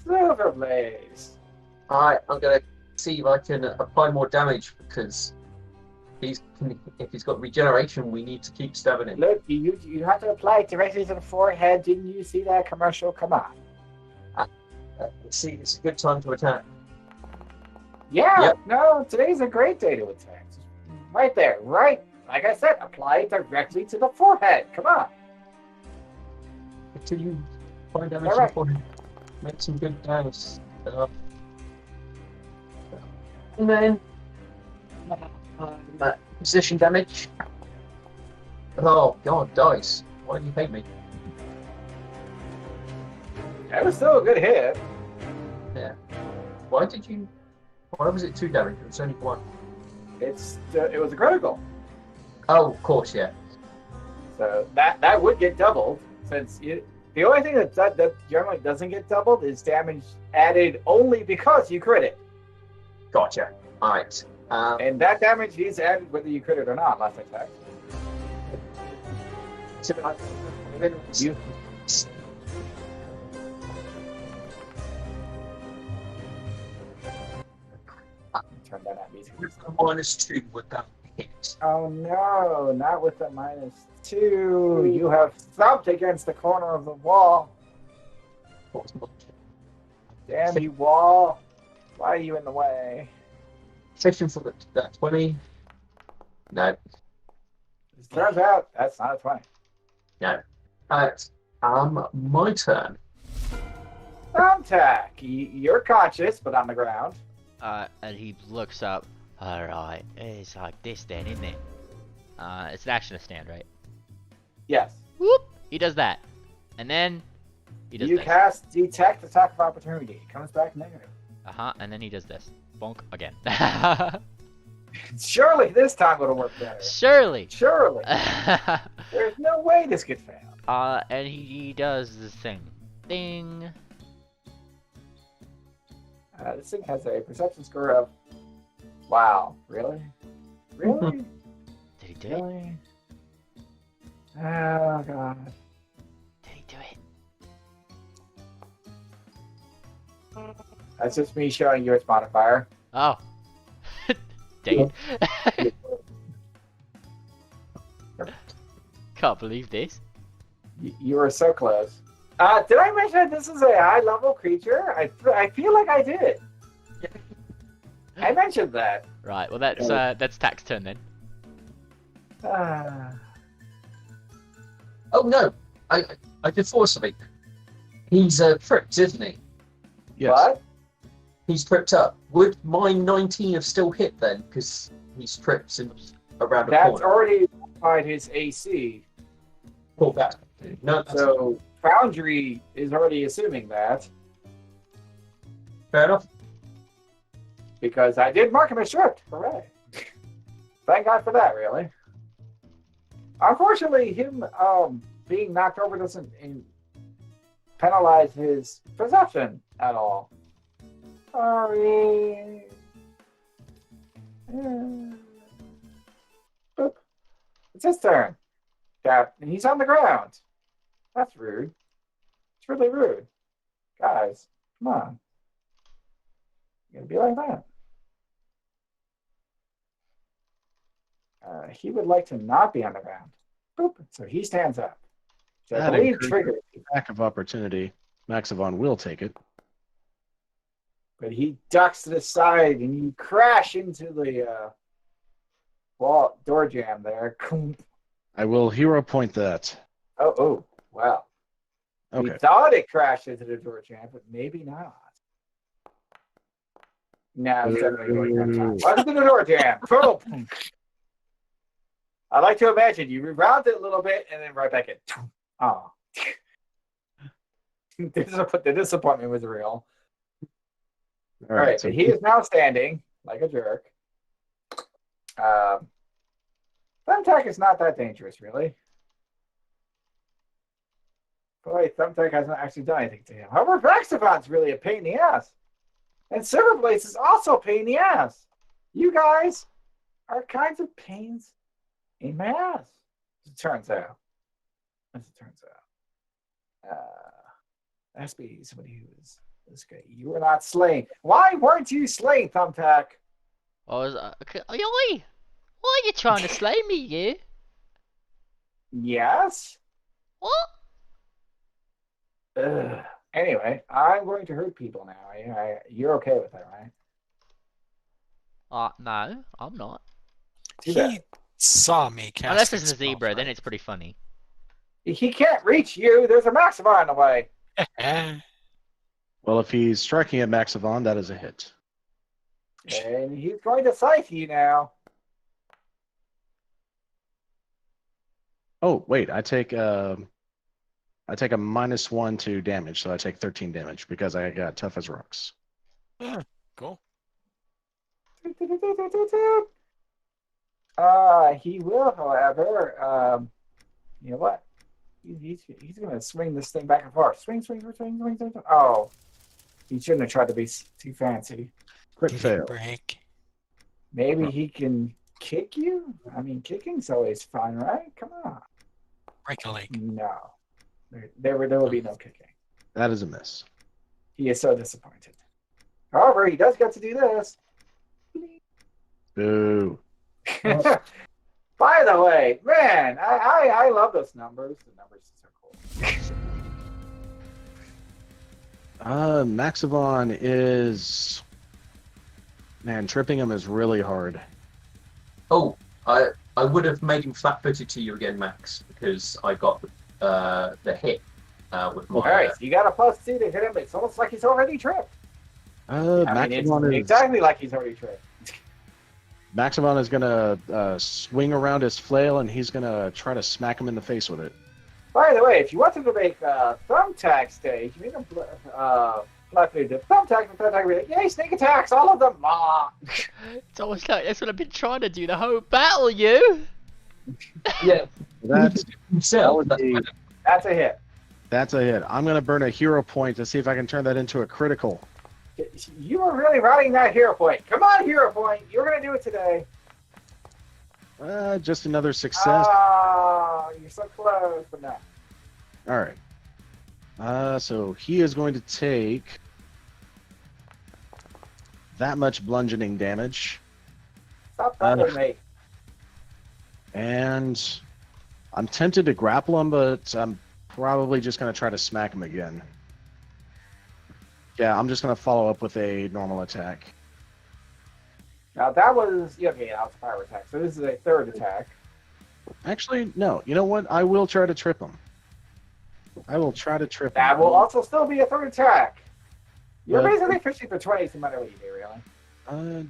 Silver Blaze. Alright, I'm going to see if I can apply more damage because if he's got regeneration, we need to keep stabbing him. Look, you have to apply it directly to the forehead. Didn't you see that commercial? Come on. See, it's a good time to attack. Yeah, Yep. no, today's a great day to attack. Right there, right. Like I said, apply it directly to the forehead. Come on. Until you find damage All right. before him. Make some good damage. And then position damage. Oh god, dice. Why do you hate me? That was still a good hit. Why was it 2 damage? It was only 1. It was a critical. Oh, of course, yeah. So that would get doubled, since the only thing that generally doesn't get doubled is damage added only because you crit it. Gotcha. Alright. And that damage is added whether you crit it or not, last attack. You turn that on music. -2 with that hit. Oh no, not with the -2. You have thumped against the corner of the wall. Damn you, wall. Why are you in the way? 15 for that 20. No. It turns out that's not a 20. No. Alright. My turn. Thumbtack, you're conscious, but on the ground. And he looks up. Alright, it's like this then, isn't it? It's an action to stand, right? Yes. Whoop! He does that. And then he does You this. cast Detect Attack of Opportunity. It comes back negative. And then he does this. Bonk again. Surely this time it'll work better. Surely. Surely. There's no way this could fail. And he does this thing. Ding. This thing has a perception score of... Wow. Really? Really? Did he do it? Really? Oh, God. Did he do it? That's just me showing you its modifier. Oh. Dang it. Can't believe this. You were so close. Did I mention this is a high-level creature? I feel like I did. I mentioned that. Right, well that's Tack's turn then. Oh no! I did force something. He's tripped, isn't he? Yes. What? He's tripped up. Would my 19 have still hit then? Because he's tripped around the That's corner. already modified his AC. Pull back. No, that's So Foundry is already assuming that fair enough. because I did mark him as tripped. Hooray! Thank God for that. Really. Unfortunately, him being knocked over doesn't penalize his perception at all. Sorry. Boop. It's his turn. And he's on the ground. That's rude. It's really rude. Guys, come on. You gotta be like that. He would like to not be on the ground. Boop. So he stands up. So I That believe increases triggered. Attack of opportunity. Maxavon will take it. But he ducks to the side and you crash into the wall door jam there. I will hero point that. Oh, wow. We Okay. thought it crashed into the door jam, but maybe not. No, it's definitely door jam time. Welcome to the door jam. Boom. I like to imagine you reroute it a little bit and then right back in. Oh. The disappointment was real. All right, so he is now standing like a jerk. Thumbtack is not that dangerous, really. Boy, Thumbtack hasn't actually done anything to him. However, Vaxavon's really a pain in the ass. And Silverblaze is also a pain in the ass. You guys are kinds of pains in my ass, as it turns out. Has to be somebody who is this guy. You were not slain. Why weren't you slain, Thumbtack? Why are you trying to slay me, you? Yes? What? Anyway, I'm going to hurt people now. You're okay with that, right? No, I'm not. Too bad. He saw me cast. Unless it's a zebra, then it's pretty funny. He can't reach you. There's a Maximum in the way. Well, if he's striking at Maxavon, that is a hit. And he's going to scythe you now. Oh, wait, I take a -1 to damage, so I take 13 damage because I got tough as rocks. Cool. He will, however, you know what? He's going to swing this thing back and forth. Swing. Oh, he shouldn't have tried to be too fancy. Crit Did fail. it break? Maybe he can kick you? I mean, kicking's always fun, right? Come on. Break a leg. No. There will be no kicking. That is a miss. He is so disappointed. However, he does get to do this. Boo. By the way, man, I love those numbers. The numbers are cool. Maxivon is... Man, tripping him is really hard. Oh, I would have made him flat-footed to you again, Max, because I got the hit with my. All right, so you got a +2 to hit him. It's almost like he's already tripped. I mean, Maxivon it's exactly like he's already tripped. Maximon is gonna swing around his flail, and he's gonna try to smack him in the face with it. By the way, if you wanted to make thumbtack stage, you make them flat-footed. Thumbtack, be like, yay, sneak attacks, all of them. Ah. It's almost like that's what I've been trying to do the whole battle, you. Yeah, That's himself. That's a hit. that's a hit. I'm gonna burn a hero point to see if I can turn that into a critical. You were really riding that hero point. Come on, hero point. You're going to do it today. Just another success. You're so close, but no. All right. So he is going to take that much bludgeoning damage, Stop thundering, mate. and I'm tempted to grapple him, but I'm probably just going to try to smack him again. Yeah, I'm just going to follow up with a normal attack. Now, that was... Okay, that was a power attack. So this is a third attack. Actually, no. You know what? I will try to trip him. I will try to trip him. That will also still be a third attack. You're But- basically fishing for 20s no matter what you do, really.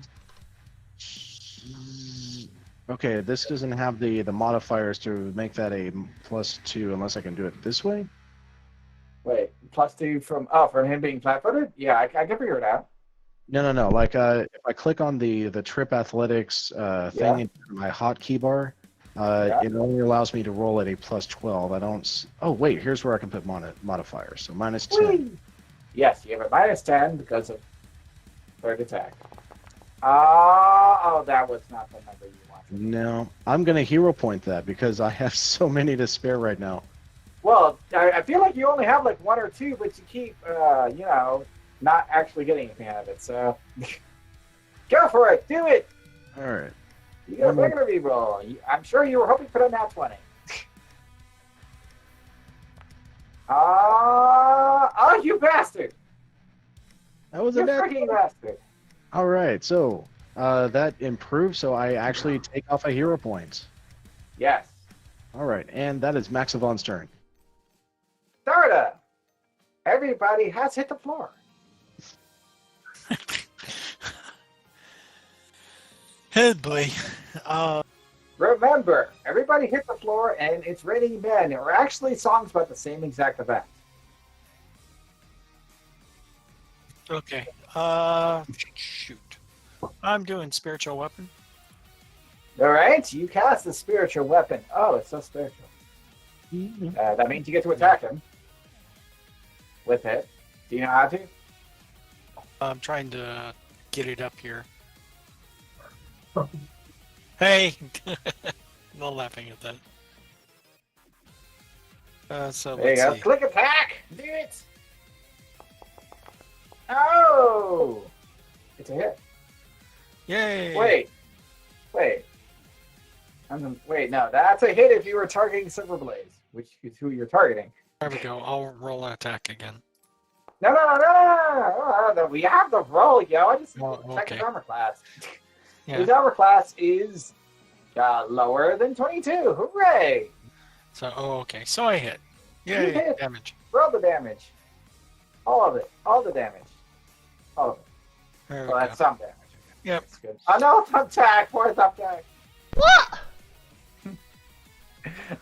Okay, this doesn't have the modifiers to make that a +2 unless I can do it this way. Wait, +2 from him being flat-footed? Yeah, I can figure it out. No. Like, if I click on the trip athletics thing in my hotkey bar, it only allows me to roll at a +12. I don't. Oh wait, here's where I can put modifiers. So -10. Whee! Yes, you have a -10 because of third attack. Oh, that was not the number you wanted. No, I'm gonna hero point that because I have so many to spare right now. Well, I feel like you only have like 1 or 2, but you keep, not actually getting anything out of it. So, go for it. Do it. All right. You got a regular reroll. I'm sure you were hoping for that nat 20. You bastard! That was You a net. freaking bastard! All right, so that improved. So I actually take off a hero point. Yes. All right, and that is Maxivon's turn. Darda! Everybody has hit the floor. Oh boy. Remember, everybody hit the floor and it's raining men. There were actually songs about the same exact event. Okay. Shoot. I'm doing spiritual weapon. Alright, you cast the spiritual weapon. Oh, it's so spiritual. That means you get to attack him with it. Do you know how to? I'm trying to get it up here. Hey! No laughing at that. So There you let's go. see. Click attack! Do it! Oh! It's a hit. Yay! Wait. Wait, no. That's a hit if you were targeting Silver Blaze, which is who you're targeting. There we go. I'll roll an attack again. No. We have the roll, yo. I just Oh, check okay. his armor class. Yeah. His armor class is lower than 22. Hooray! So, okay. So I hit. Yay! You hit. Damage. Roll the damage. All of it. All the damage. All of it. There we Well, go. that's some damage. Yep. That's good. Oh no, thumbtack! Poor thumbtack. What?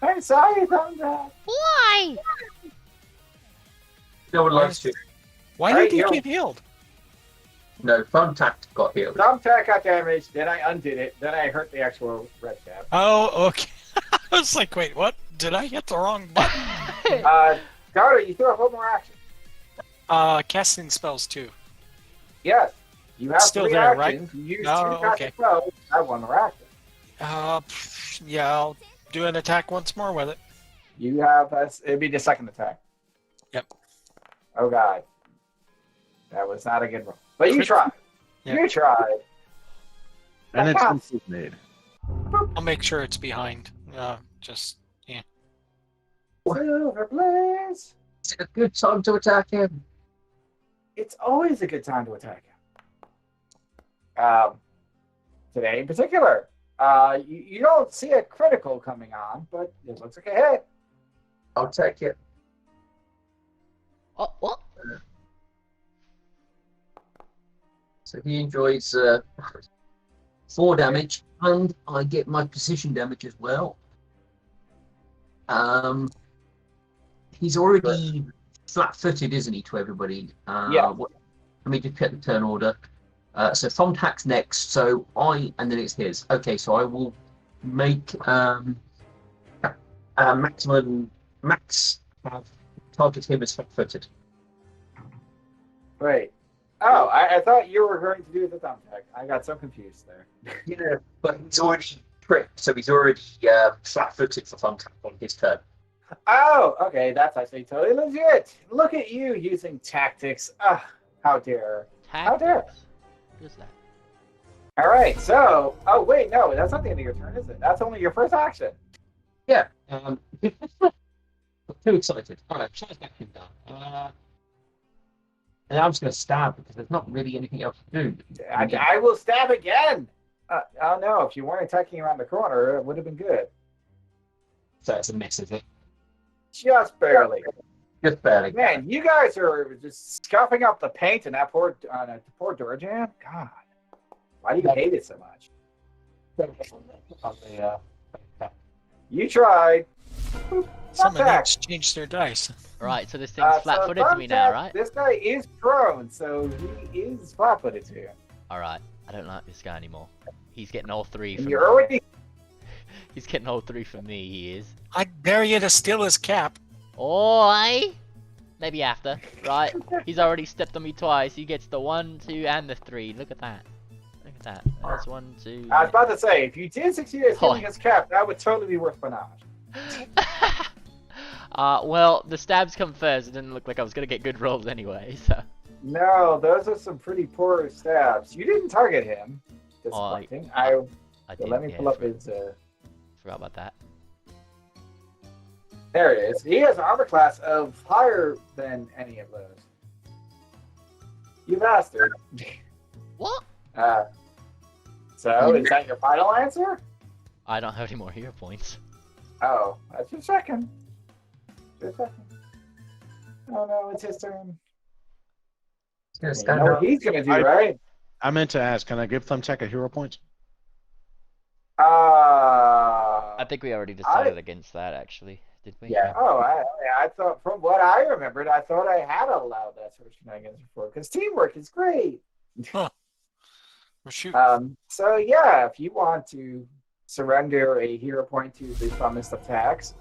I'm sorry, thumbtack. Why? No one likes to. Why Alright, did he here- get healed? No, Thumbtack got healed. Thumbtack got damaged, then I undid it, then I hurt the actual red cap. Oh, okay. I was like, wait, what? Did I hit the wrong button? Darda, you threw a one more action. Casting spells too. Yes. You have Still 3 there, right? actions. You use Oh, 2 passive okay. spells. I have 1 more action. Yeah, I'll do an attack once more with it. You have it'd be the second attack. Yep. Oh god. That was not a good roll. But you Crit- tried. Yeah. You tried. And it's Counts. made. I'll make sure it's behind. Yeah. Silver Blaze. Is it a good time to attack him? It's always a good time to attack him. Today in particular. You don't see a critical coming on, but it looks like a hit. I'll take it. Oh, what? So he enjoys 4 damage, and I get my precision damage as well. He's already flat-footed, isn't he, to everybody? Yeah. Let me just get the turn order. So Thumbtack's next, so and then it's his. Okay, so I will make Max target him as flat-footed. Wait. Oh, I thought you were going to do the thumbtack. I got so confused there. Yeah, but he's already pricked, so he's already flat-footed for Thumbtack on his turn. Oh, okay. That's actually totally legit. Look at you using tactics. How dare. How dare. Tactics. What is that? All right, so... Oh, wait, no. That's not the end of your turn, is it? That's only your first action. Yeah. Too excited. All right, try to back him down. And I'm just going to stab because there's not really anything else to do. I will stab again. Oh, no. If you weren't attacking around the corner, it would have been good. So it's a mess, is it? Just barely. Just barely. Man, you guys are just scuffing up the paint in that poor Doorjam. God, why do you hate it so much? You tried. Someone Thumbtack. needs to change their dice. Right, so this thing's flat-footed to me now, Thumbtack, right? This guy is prone, so he is flat-footed to you. Alright, I don't like this guy anymore. He's getting all 3 And from you're me. already... He's getting all 3 from me, he is. I dare you to steal his cap. Oi! Maybe after, right? He's already stepped on me twice. He gets the 1, 2, and the 3. Look at that. Look at that. That's 1, 2. I was about to say, if you did succeed at stealing Oh. his cap, that would totally be worth Banage. Well, the stabs come first. It didn't look like I was gonna get good rolls anyway, so. No, those are some pretty poor stabs. You didn't target him. Disappointing. I So did, let me yeah, pull up his... forgot about that. There it is. He has an armor class of higher than any of those. You bastard. What? So, is that your final answer? I don't have any more hero points. Oh, that's your second. Just a second. Oh no, it's his turn. He's gonna You stand know what up. he's gonna do, right? I meant to ask, can I give Thumbtack a hero point? I think we already decided against that, actually. Did we? Yeah. Oh, I thought, from what I remembered, I thought I had allowed that sort of shenanigans before, because teamwork is great. Well, shoot. So yeah, if you want to surrender a hero point to the promised attacks,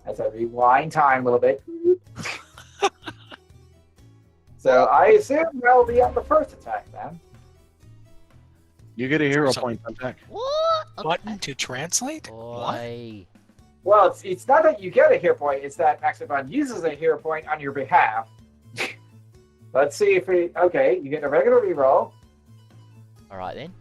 as I rewind time a little bit. So I assume that'll be on the first attack then. You get a hero So- point, Thumbtack. What? Button to translate? What? Oi. Well, it's not that you get a hero point, it's that Maximon uses a hero point on your behalf. Let's see if okay, you get a regular reroll. Alright then.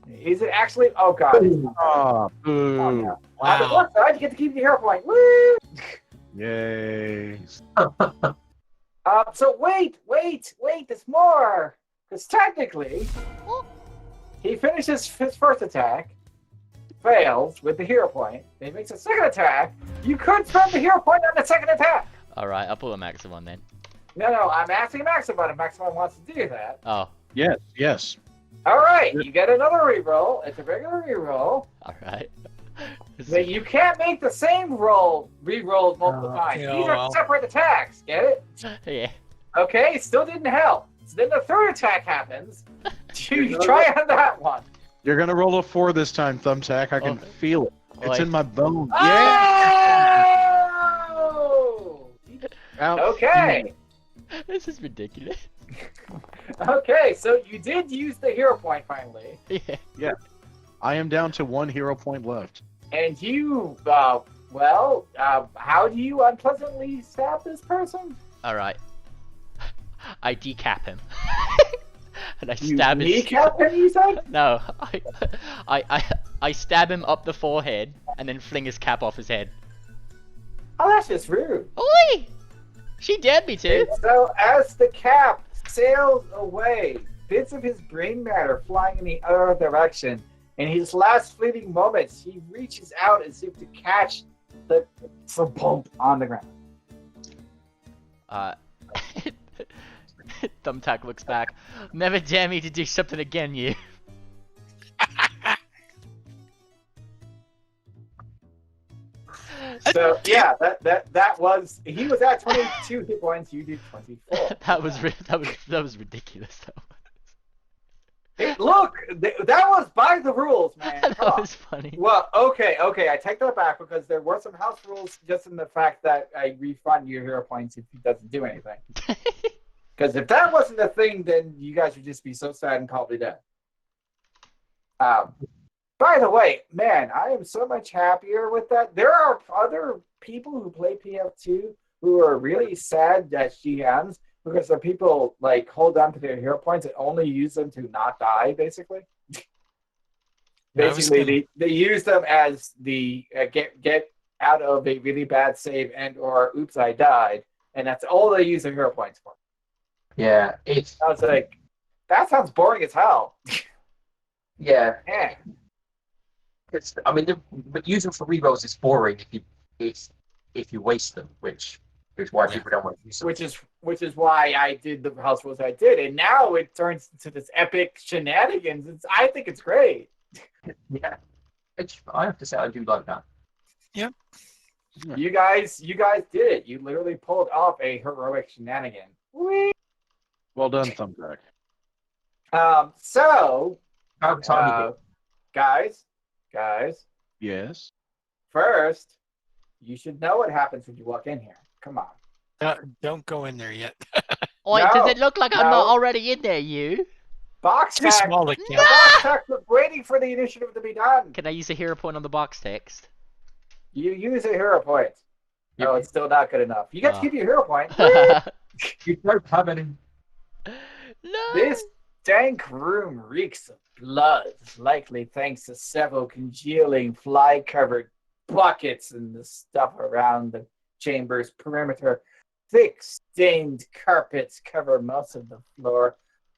Is it actually? Oh god! It's not. Oh, boo. Oh, no. On the Wow. plus side, you get to keep the hero point. Woo! Yay. So wait, there's more. Because technically, he finishes his first attack, fails with the hero point, then he makes a second attack. You could spend the hero point on the second attack. Alright, I'll pull a max one then. No, I'm asking Maximon if Maximon wants to do that. Oh, Yes. All right, you get another reroll. It's a regular reroll. alright. But you can't make the same reroll multiple times. yeah, These are well. separate attacks. Get it? Yeah. Okay, still didn't help. So then the third attack happens. You try on that one. You're gonna roll a 4 this time, Thumbtack. I can Oh. feel it. It's Oi. in my bones. Yeah. Oh! Out. Okay. This is ridiculous. Okay, so you did use the hero point finally, Yeah. I am down to 1 hero point left. and you, how do you unpleasantly stab this person? All right. I decap him. And I You stab his. kneecap him, you said? No, I stab him up the forehead and then fling his cap off his head. Oh, that's just rude. Oi! She dared me to. And so as the cap sails away, bits of his brain matter flying in the other direction. In his last fleeting moments, he reaches out as if to catch the bump on the ground. Thumbtack looks back. Never dare me to do something again, you. So yeah, that was he was at 22 hit points. You did 24. that was ridiculous though. Hey, look, that was by the rules, man. Come That on. was funny. Well, okay, I take that back because there were some house rules just in the fact that I refund your hero points if he doesn't do anything. Because if that wasn't a thing, then you guys would just be so sad and probably dead. By the way, man, I am so much happier with that. There are other people who play PF2 who are really sad that GMs because the people like hold on to their hero points and only use them to not die, basically. Basically, they use them as the get out of a really bad save and or oops, I died, and that's all they use their hero points for. Yeah, I was like, that sounds boring as hell. yeah. Man. But using for rerolls is boring if you waste them, which is why people don't want to use them. Which is why I did the house rules I did, and now it turns into this epic shenanigans. I think it's great. Yeah, I have to say I do like that. Yep. You guys did it. You literally pulled off a heroic shenanigan. Whee! Well done, Thumbtack. So, How time guys, Yes. first, you should know what happens when you walk in here. Come on. Don't go in there yet. Oi, No, does it look like I'm no. not already in there, you? Box Too tack. small to count. Box tack was waiting for the initiative to be done. Can I use a hero point on the box text? You use a hero point. Yep. Oh, it's still not good enough. You get to keep your hero point. You don't have any. No. This dank room reeks of blood, likely thanks to several congealing, fly-covered buckets and the stuff around the chamber's perimeter. Thick, stained carpets cover most of the floor,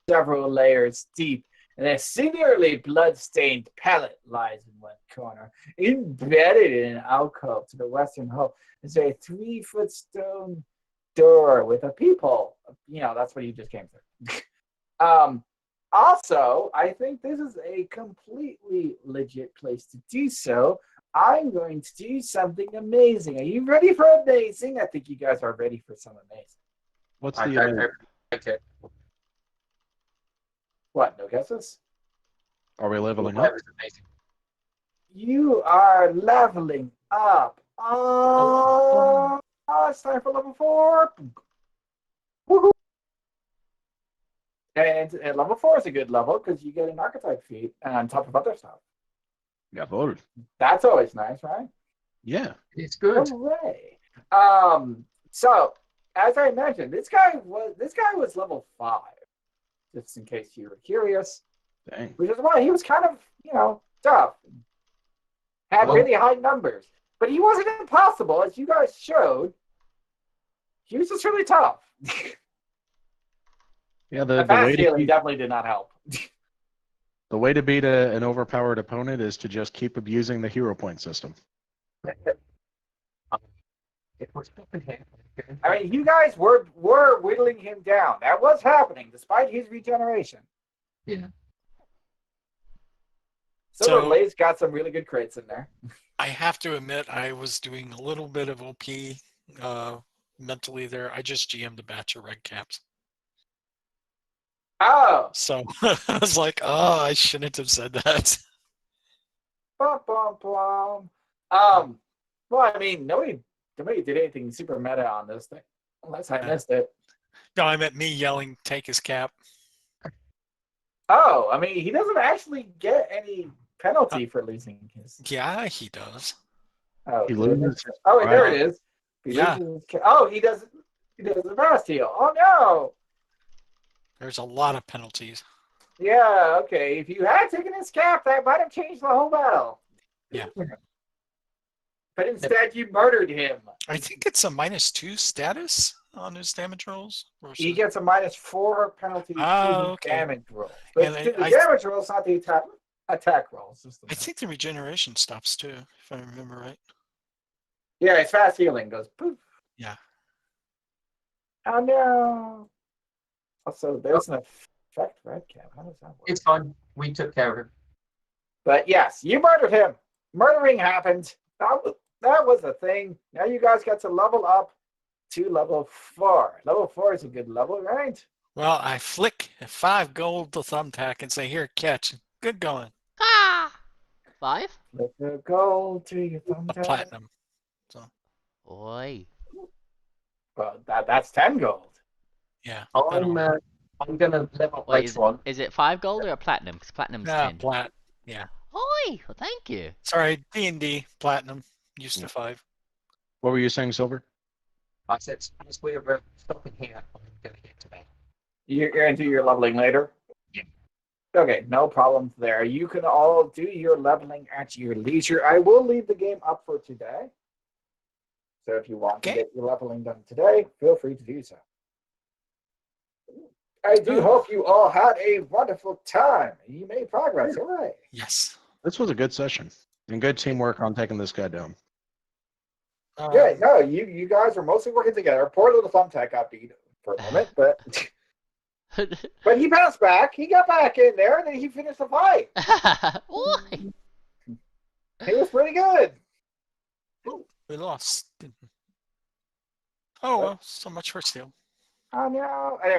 several layers deep, and a singularly blood-stained pallet lies in one corner. Embedded in an alcove to the western wall is a 3-foot stone door with a peephole. You know, that's what you just came through. Also, I think this is a completely legit place to do so. I'm going to do something amazing. Are you ready for amazing? I think you guys are ready for some amazing. What's I the don't know. Okay. What, no guesses? Are we leveling That up? was amazing. You are leveling up. Oh, it's time for level 4. Woohoo! And level 4 is a good level because you get an archetype feat on top of other stuff. Jawohl. That's always nice, right? Yeah. It's good. Hooray. So as I mentioned, this guy was level 5, just in case you were curious, Dang. which is why he was kind of, tough. Had Well- really high numbers. But he wasn't impossible, as you guys showed. He was just really tough. Yeah, The the fast way to healing keep, definitely did not help. the way to beat an overpowered opponent is to just keep abusing the hero point system. It was open here. I mean, you guys were whittling him down. That was happening, despite his regeneration. Yeah. Silver So- Blaze got some really good crits in there. I have to admit, I was doing a little bit of OP mentally there. I just GM'd a batch of red caps. Oh, So I was like, oh, I shouldn't have said that. bum, bum, bum. Well, I mean, nobody did anything super meta on this thing, unless I missed it. No, I meant me yelling, "Take his cap." Oh, I mean, he doesn't actually get any penalty for losing his. Yeah, he does. Oh, He did it? loses. Oh, wait, there Right. it is. He Yeah. loses his oh, he does. He does the fast heal. Oh no. There's a lot of penalties. Yeah. Okay. If you had taken his cap, that might have changed the whole battle. Yeah. But instead, you murdered him. I think it's a -2 status on his damage rolls. He gets a -4 penalty to the okay. damage roll. But And to the I damage rolls, not the attack rolls. I think the regeneration stops too, if I remember right. Yeah, his fast healing goes poof. Yeah. Oh no. Also, there's an effect, red cap. How does that work? It's fine. We took care of him. But yes, you murdered him. Murdering happened. That was a thing. Now you guys got to level up to level 4. Level 4 is a good level, right? Well, I flick 5 gold to Thumbtack and say, "Here, catch." Good going. Ah! 5? Let the gold to your thumb A tag. platinum. Oi. Well, that's 10 gold. Yeah. I don't know. I'm gonna level up Wait, later on. is it 5 gold or a platinum? Because platinum's 10. Plat. Yeah. Oi! Well, thank you. Sorry, D&D platinum used to 5. What were you saying, Silver? I said, as we're stopping here, I'm gonna get to bed. You're going to do your leveling later? Yeah. Okay, no problems there. You can all do your leveling at your leisure. I will leave the game up for today. So if you want to get your leveling done today, feel free to do so. I do hope you all had a wonderful time. You made progress. All right. Yes. This was a good session and good teamwork on taking this guy down. Yeah, no, you guys were mostly working together. Poor little Thumbtack got beat for a moment, but he bounced back. He got back in there, and then he finished the fight. Oi! He was pretty good. We lost. Oh, well, so much for steel. Oh, no. Anyway.